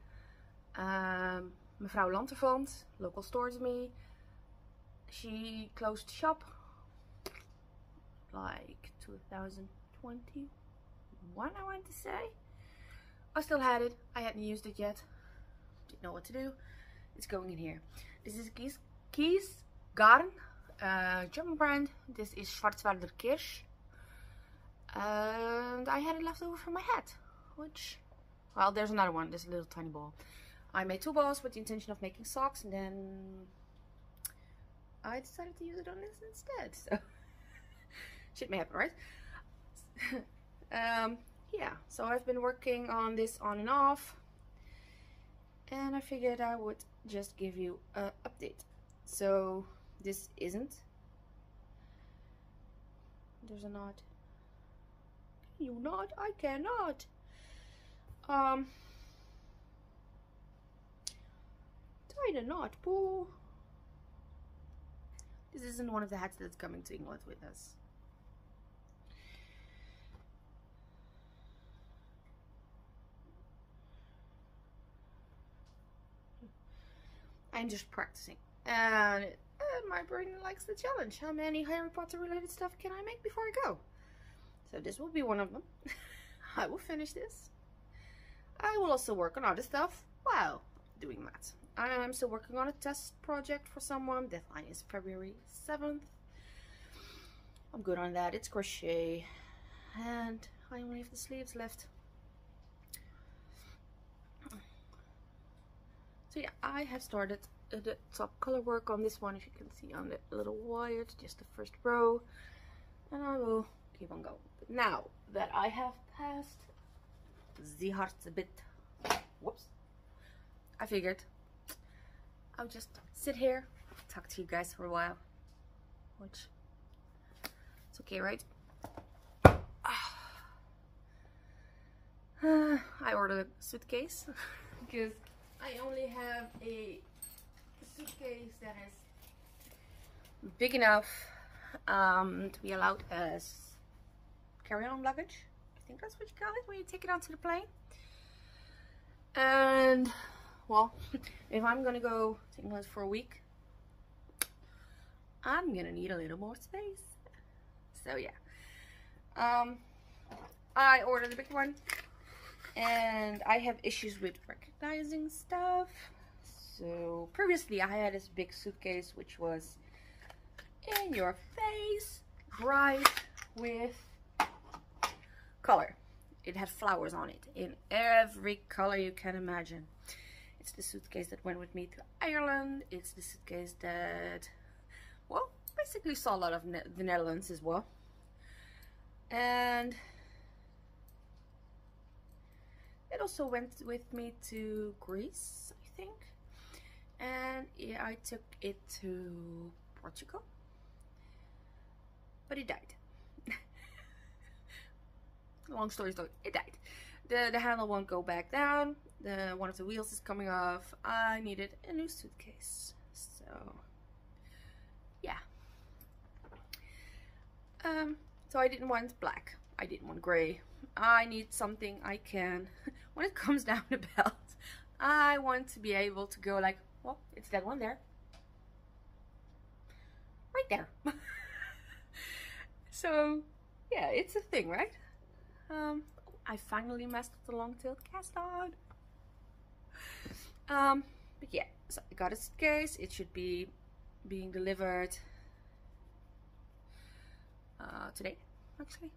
Mevrouw Lantervond, local store to me. She closed shop like 2021, I want to say. I still had it. I hadn't used it yet. Didn't know what to do. It's going in here. This is Kies Garn, German brand. This is Schwarzwälder Kirsch. And I had it left over from my hat, which, well, there's another one. There's a little tiny ball. I made 2 balls with the intention of making socks, and then I decided to use it on this instead. So shit may happen, right? Yeah, so I've been working on this on and off, and I figured I would just give you an update. So this isn't. There's a knot. Can you not? I cannot. Tie the knot, boo. This isn't one of the hats that's coming to England with us. I'm just practicing, and my brain likes the challenge. How many Harry Potter related stuff can I make before I go? So this will be one of them. I will finish this. I will also work on other stuff while doing that. I'm still working on a test project for someone. Deadline is February 7th. I'm good on that. It's crochet, and I only have the sleeves left. So yeah, I have started the top color work on this one, as you can see on the little wire, just the first row, and I will keep on going. But now that I have passed the heart a bit, whoops, I figured I'll just sit here, talk to you guys for a while, which it's okay, right? I ordered a suitcase because I only have a suitcase that is big enough to be allowed as carry-on luggage. I think that's what you call it when you take it onto the plane. And well, if I'm gonna go to England for a week, I'm gonna need a little more space. So yeah, I ordered a big one, and I have issues with recognizing stuff. So previously I had this big suitcase which was in your face, bright with color, it had flowers on it in every color you can imagine. It's the suitcase that went with me to Ireland. It's the suitcase that, well, basically saw a lot of the Netherlands as well. And it also went with me to Greece, I think. And yeah, I took it to Portugal. But it died. Long story short, it died. The handle won't go back down. One of the wheels is coming off. I needed a new suitcase. So yeah. So I didn't want black. I didn't want gray. I need something I can, when it comes down the belt, I want to be able to go like, well, it's that one there. Right there. So yeah, it's a thing, right? I finally mastered the long-tailed cast on. But yeah, so I got a suitcase. It should be being delivered today, actually.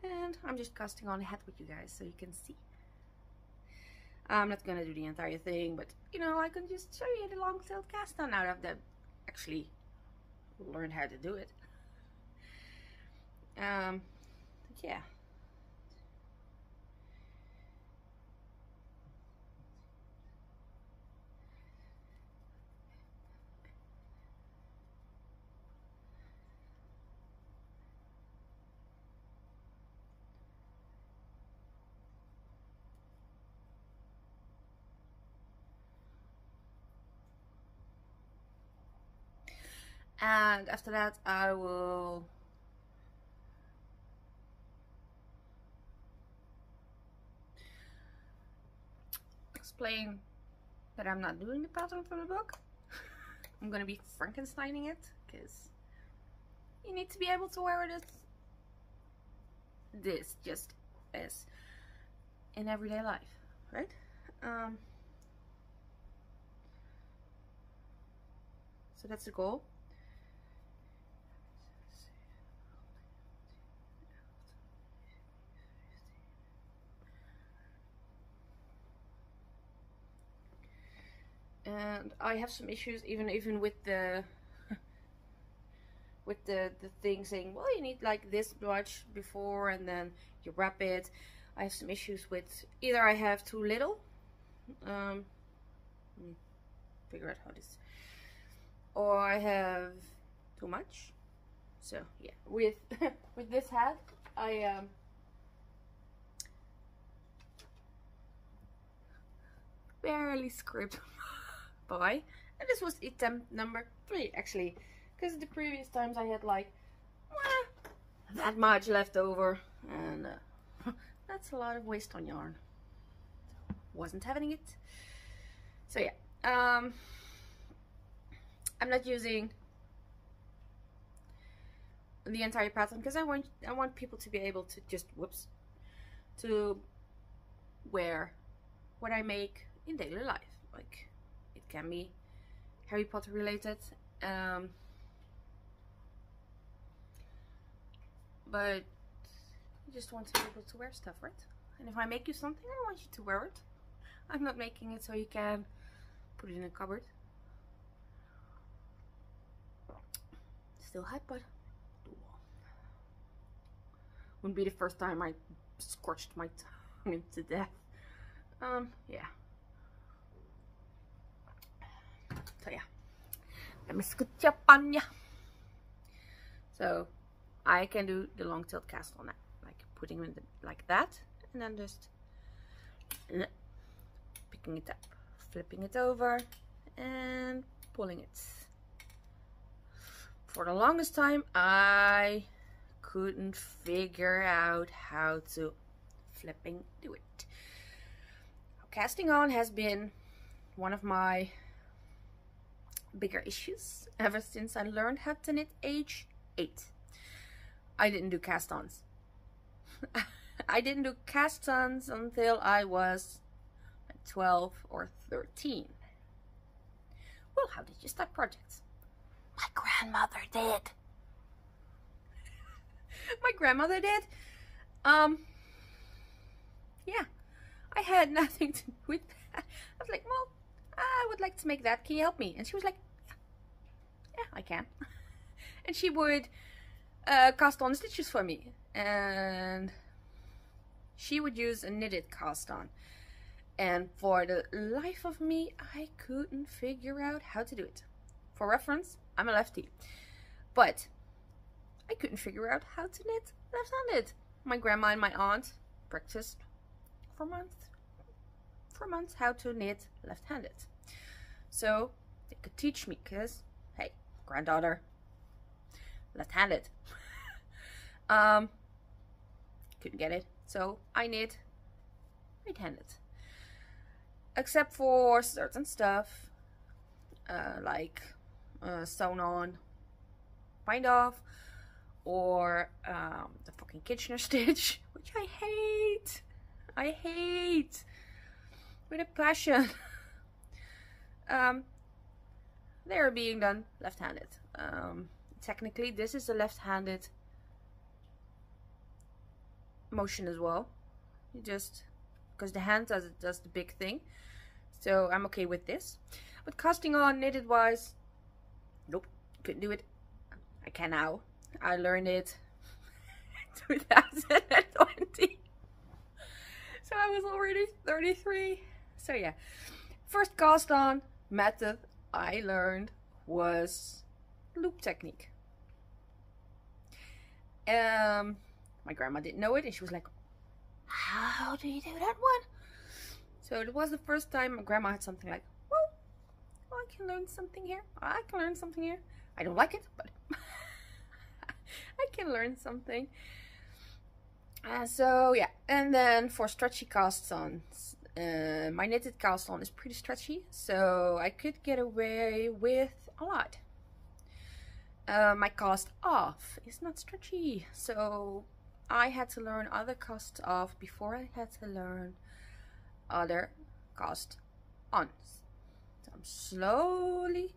And I'm just casting on a hat with you guys so you can see. I'm not gonna do the entire thing, but you know, I can just show you the long-tailed cast on now that I've actually learned how to do it. Yeah. And after that, I will explain that I'm not doing the pattern for the book. I'm gonna be Frankensteining it, because you need to be able to wear it this just as in everyday life, right? So that's the goal. And I have some issues even with the thing saying, well, you need like this much before and then you wrap it. I have some issues with either I have too little, let me figure out how this, or I have too much. So yeah, with with this hat, I barely scraped by, and this was attempt number 3 actually, because the previous times I had like that much left over, and that's a lot of waste on yarn. Wasn't having it. So yeah, I'm not using the entire pattern because I want people to be able to just to wear what I make in daily life. Like, it can be Harry Potter related, but you just want to be able to wear stuff, right? And if I make you something, I want you to wear it. I'm not making it so you can put it in a cupboard. Still hot, but wouldn't be the first time I scorched my tongue to death. Yeah. So yeah, let me scoot up on ya. So I can do the long tailed cast on that, like putting it like that, and then just picking it up, flipping it over, and pulling it. For the longest time, I couldn't figure out how to flipping do it. Casting on has been one of my bigger issues ever since I learned how to knit age 8. I didn't do cast-ons. I didn't do cast-ons until I was 12 or 13. Well, how did you start projects? My grandmother did. my grandmother did. Yeah, I had nothing to do with that. I was like, well, I would like to make that. Can you help me? And she was like, yeah, I can. And she would cast on stitches for me. And she would use a knitted cast on. And for the life of me, I couldn't figure out how to do it. For reference, I'm a lefty. But I couldn't figure out how to knit left-handed. My grandma and my aunt practiced for months how to knit left-handed. So they could teach me, because, hey, granddaughter, left-handed. Couldn't get it. So I knit right-handed. Except for certain stuff, like sewn on, bind off, or the fucking Kitchener stitch, which I hate. I hate with a passion. They're being done left-handed. Technically, this is a left-handed motion as well. You just, because the hand does the big thing. So I'm okay with this. But casting on knitted wise, nope, couldn't do it. I can now. I learned it in 2020. So I was already 33. So yeah. First cast on method I learned was loop technique. My grandma didn't know it, and she was like, how do you do that one? So it was the first time my grandma had something like, well, I can learn something here. I can learn something here. I don't like it, but I can learn something. So yeah, and then for stretchy casts on, my knitted cast on is pretty stretchy, so I could get away with a lot. My cast off is not stretchy, so I had to learn other cast off before I had to learn other cast ons. So I'm slowly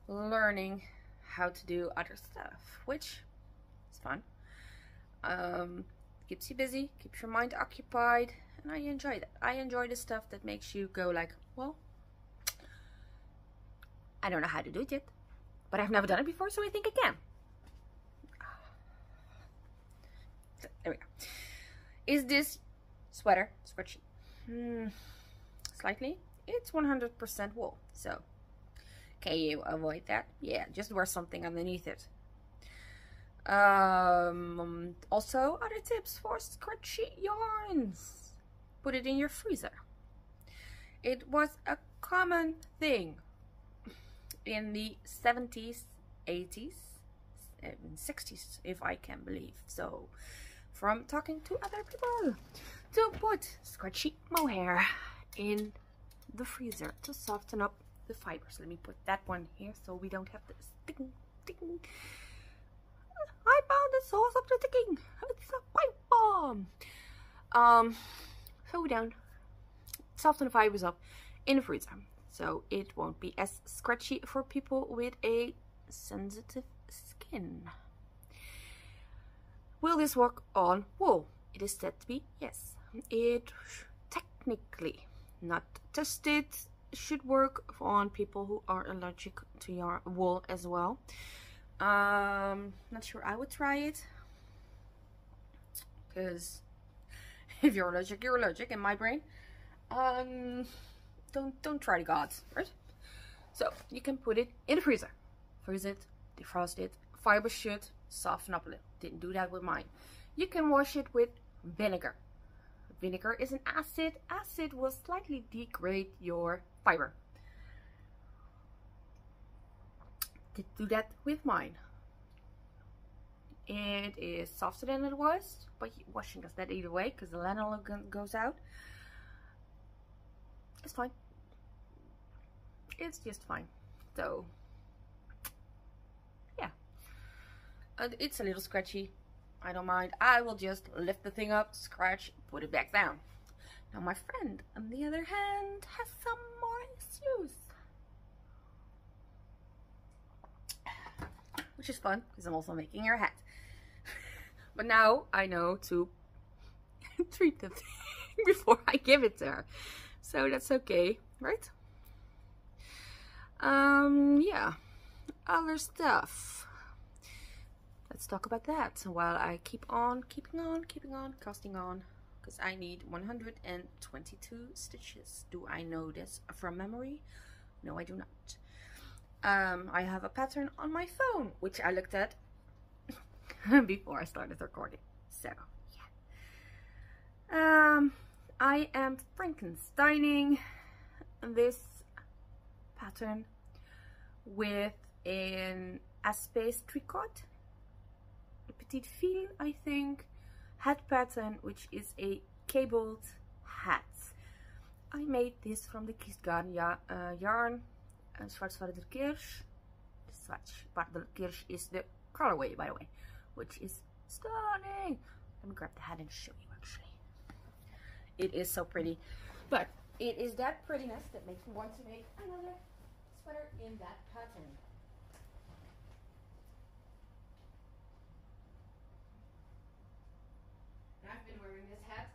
learning how to do other stuff, which is fun. Keeps you busy, keeps your mind occupied, and I enjoy that. I enjoy the stuff that makes you go like, well, I don't know how to do it yet, but I've never done it before, so I think I can. So, there we go. Is this sweater spreadsheet? Slightly. It's 100% wool, so can you avoid that? Yeah, just wear something underneath it. Also, other tips for scratchy yarns. Put it in your freezer. It was a common thing in the 70s, 80s, and 60s, if I can believe. So, from talking to other people, to put scratchy mohair in the freezer to soften up the fibers. Let me put that one here so we don't have this sticking. I found the source of the sticking. It's a pipe bomb. So we don't soften the fibers up in the freezer, so it won't be as scratchy for people with a sensitive skin. Will this work on wool? It is said to be yes. It technically, not tested, should work on people who are allergic to wool as well. Not sure I would try it, because if you're allergic, you're allergic in my brain. Don't try the gods, right? So you can put it in the freezer, freeze it, defrost it. Fibers should soften up a little. Didn't do that with mine. You can wash it with vinegar. Vinegar is an acid. Acid will slightly degrade your fiber. Did do that with mine. It is softer than it was, but washing does that either way because the lanolin goes out. It's fine. It's just fine. So yeah, it's a little scratchy. I don't mind. I will just lift the thing up, scratch, put it back down. Now my friend, on the other hand, has some more issues. which is fun because I'm also making her hat. But now I know to treat the thing before I give it to her, so that's okay, right? Yeah, other stuff. Let's talk about that while I keep on casting on, because I need 122 stitches. Do I know this from memory? No, I do not. I have a pattern on my phone, which I looked at before I started recording. So, yeah. I am Frankensteining this pattern with an Aspes tricot, a petite fille, I think, hat pattern, which is a cabled hat. I made this from the Kistgarden yarn, Schwarzwälder Kirsch. Schwarzwälder Kirsch is the colorway, by the way, which is stunning. Let me grab the hat and show you. Actually, it is so pretty, but it is that prettiness that makes me want to make another sweater in that pattern. And I've been wearing this hat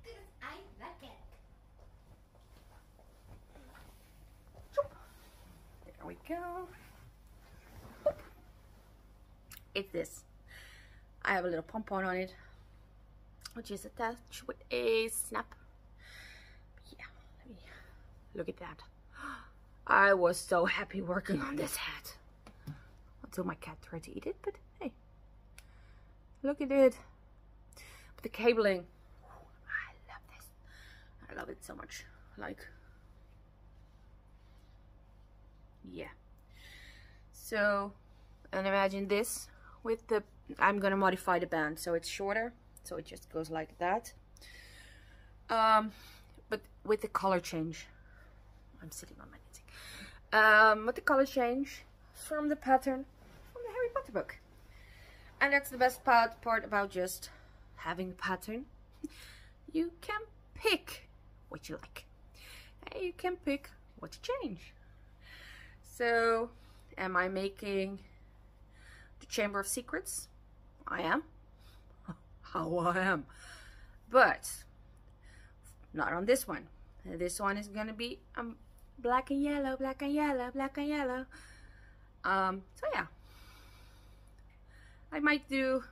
because I like it. There we go. It's this. I have a little pom-pom on it, which is attached with a snap. Yeah, let me look at that. I was so happy working on this hat until my cat tried to eat it, but hey, look at it. But the cabling, I love this. I love it so much. Like, yeah. So, and imagine this with the, I'm gonna modify the band so it's shorter, so it just goes like that. But with the color change, I'm sitting on my knitting. With the color change from the pattern from the Harry Potter book. And that's the best part about just having a pattern. You can pick what you like. And you can pick what to change. So, am I making the Chamber of Secrets? I am. How I am. But not on this one. This one is gonna be black and yellow, black and yellow, black and yellow. So yeah, I might do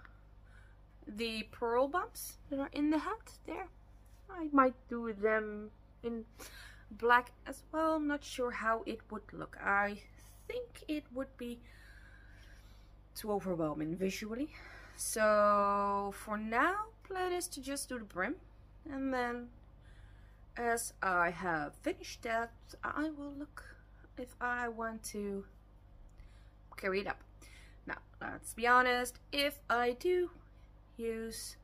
the pearl bumps that are in the hat there. I might do them in black as well. I'm not sure how it would look. I think it would be too overwhelming visually. So for now, plan is to just do the brim, and then as I have finished that, I will look if I want to carry it up. Now, let's be honest, if I do use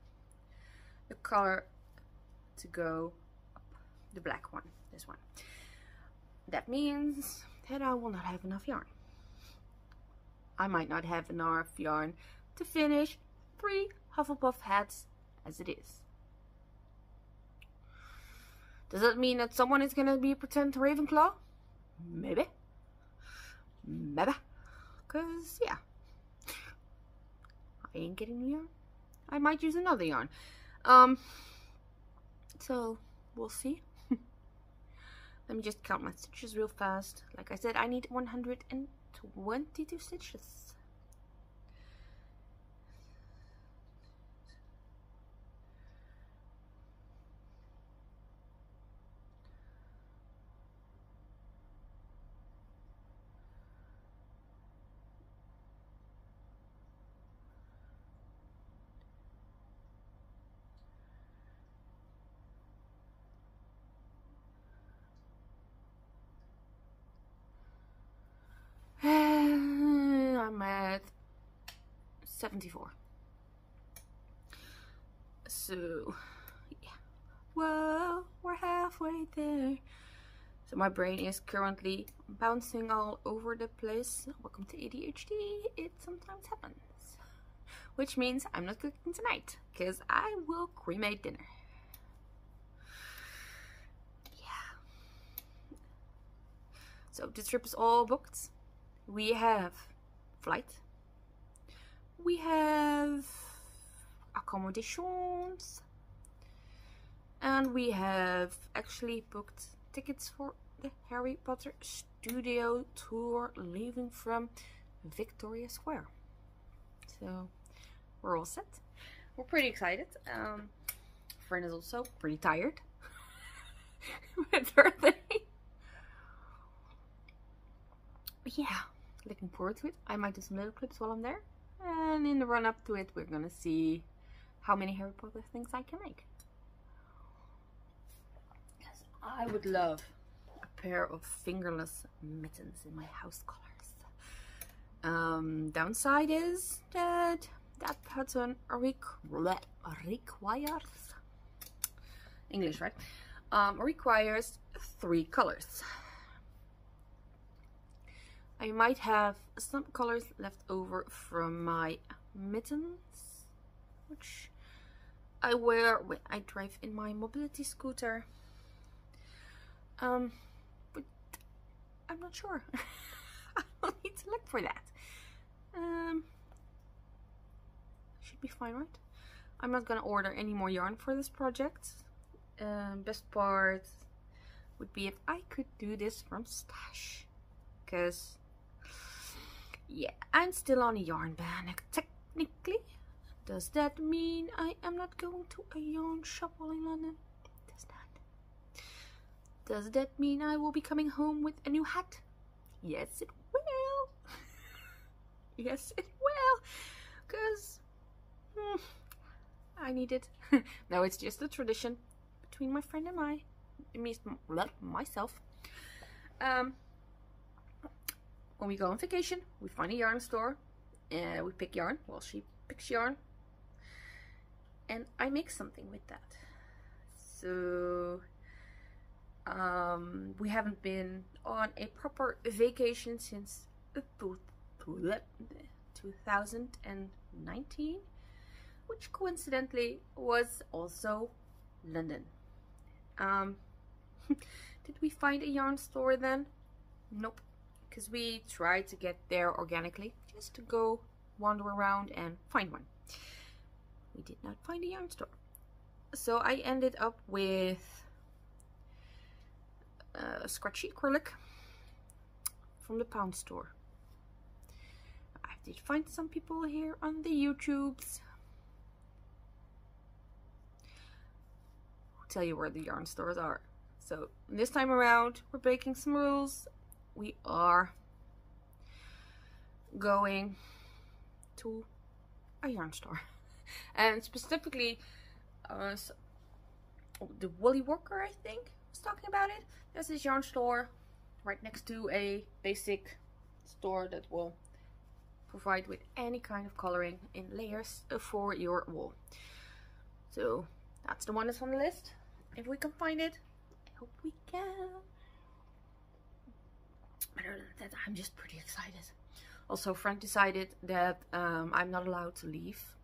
the color to go up, the black one, this one, that means that I will not have enough yarn. I might not have enough yarn to finish 3 Hufflepuff hats as it is. Does that mean that someone is gonna be pretend Ravenclaw? Maybe. Maybe. Cause yeah, I ain't getting new yarn. I might use another yarn. So we'll see. Let me just count my stitches real fast. Like I said, I need 122 stitches. I'm at 74. So, yeah. Well, we're halfway there. So my brain is currently bouncing all over the place. Welcome to ADHD. It sometimes happens. Which means I'm not cooking tonight, because I will cremate dinner. Yeah. So this trip is all booked. We have flight. We have accommodations, and we have actually booked tickets for the Harry Potter studio tour leaving from Victoria Square. So we're all set. We're pretty excited. Friend is also pretty tired with her thing. Yeah, looking forward to it. I might do some little clips while I'm there. And in the run up to it, we're gonna see how many Harry Potter things I can make. Yes, I would love a pair of fingerless mittens in my house colors. Downside is that pattern requires English, right? Requires 3 colors. I might have some colors left over from my mittens, which I wear when I drive in my mobility scooter. But I'm not sure. I'll need to look for that. Should be fine, right? I'm not gonna order any more yarn for this project. Best part would be if I could do this from stash, because yeah, I'm still on a yarn ban technically. Does that mean I am not going to a yarn shop while in London? Does that mean I will be coming home with a new hat? Yes, it will. Yes, it will. Because I need it. No, it's just a tradition between my friend and myself. When we go on vacation, we find a yarn store and we pick yarn. Well, she picks yarn and I make something with that. So we haven't been on a proper vacation since 2019, which coincidentally was also London. Did we find a yarn store then? Nope, because we tried to get there organically, just to go wander around and find one. We did not find a yarn store, so I ended up with scratchy acrylic from the pound store. I did find some people here on the YouTubes who tell you where the yarn stores are. So this time around, we're breaking some rules. We are going to a yarn store, and specifically the Woolly Worker, I think, was talking about it. There's this yarn store right next to a basic store that will provide with any kind of coloring in layers for your wool. So that's the one that's on the list. If we can find it, I hope we can. But other than that, I'm just pretty excited. Also, Frank decided that I'm not allowed to leave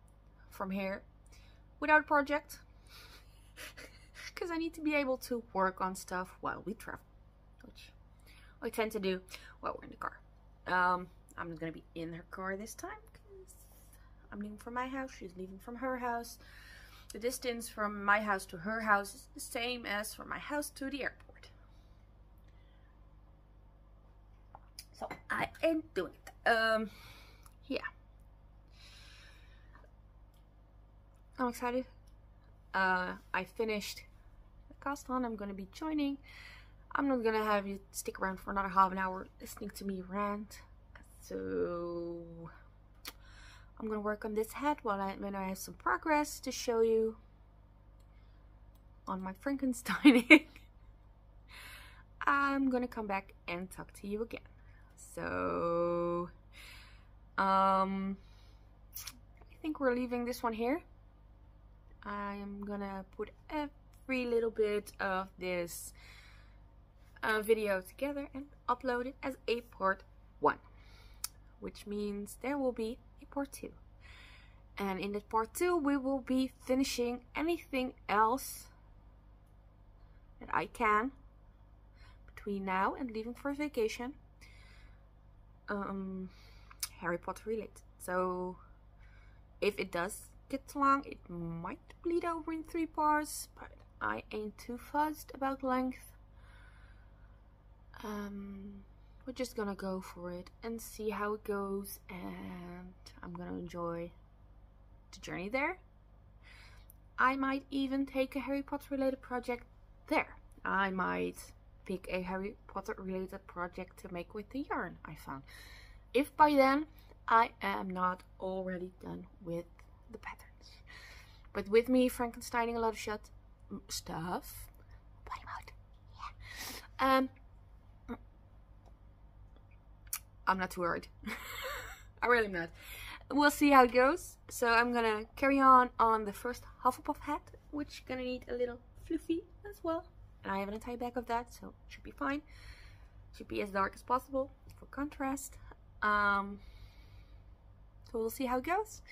from here without a project. Because I need to be able to work on stuff while we travel, which I tend to do while we're in the car. I'm not going to be in her car this time because I'm leaving from my house, she's leaving from her house. The distance from my house to her house is the same as from my house to the airport. So I ain't doing it. Yeah. I'm excited. I finished the cast on. I'm going to be joining. I'm not going to have you stick around for another half an hour listening to me rant. So I'm going to work on this hat when I have some progress to show you on my Frankensteining. I'm going to come back and talk to you again. So I think we're leaving this one here. I'm gonna put every little bit of this video together and upload it as a part 1, which means there will be a part 2, and in that part 2 we will be finishing anything else that I can between now and leaving for vacation. Harry Potter related. So if it does get too long, it might bleed over in 3 parts, but I ain't too fussed about length. We're just gonna go for it and see how it goes, and I'm gonna enjoy the journey there. I might even take a Harry Potter related project there. I might pick a Harry Potter related project to make with the yarn I found. If by then I am not already done with the patterns. But with me Frankensteining a lot of stuff. Body mode. Yeah. I'm not too worried. I really am not. We'll see how it goes. So I'm gonna carry on the first Hufflepuff hat, which gonna need a little fluffy as well. And I have an entire bag of that, so it should be fine. Should be as dark as possible for contrast. So we'll see how it goes.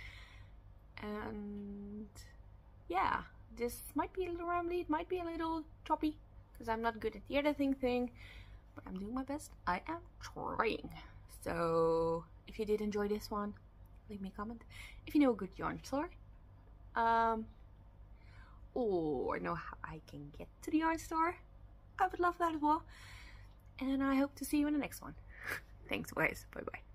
And yeah, this might be a little rambly, it might be a little choppy, because I'm not good at the editing thing, but I'm doing my best. I am trying. So if you did enjoy this one, leave me a comment. If you know a good yarn store, or know how I can get to the yarn store, I would love that as well. And I hope to see you in the next one. Thanks guys, bye bye.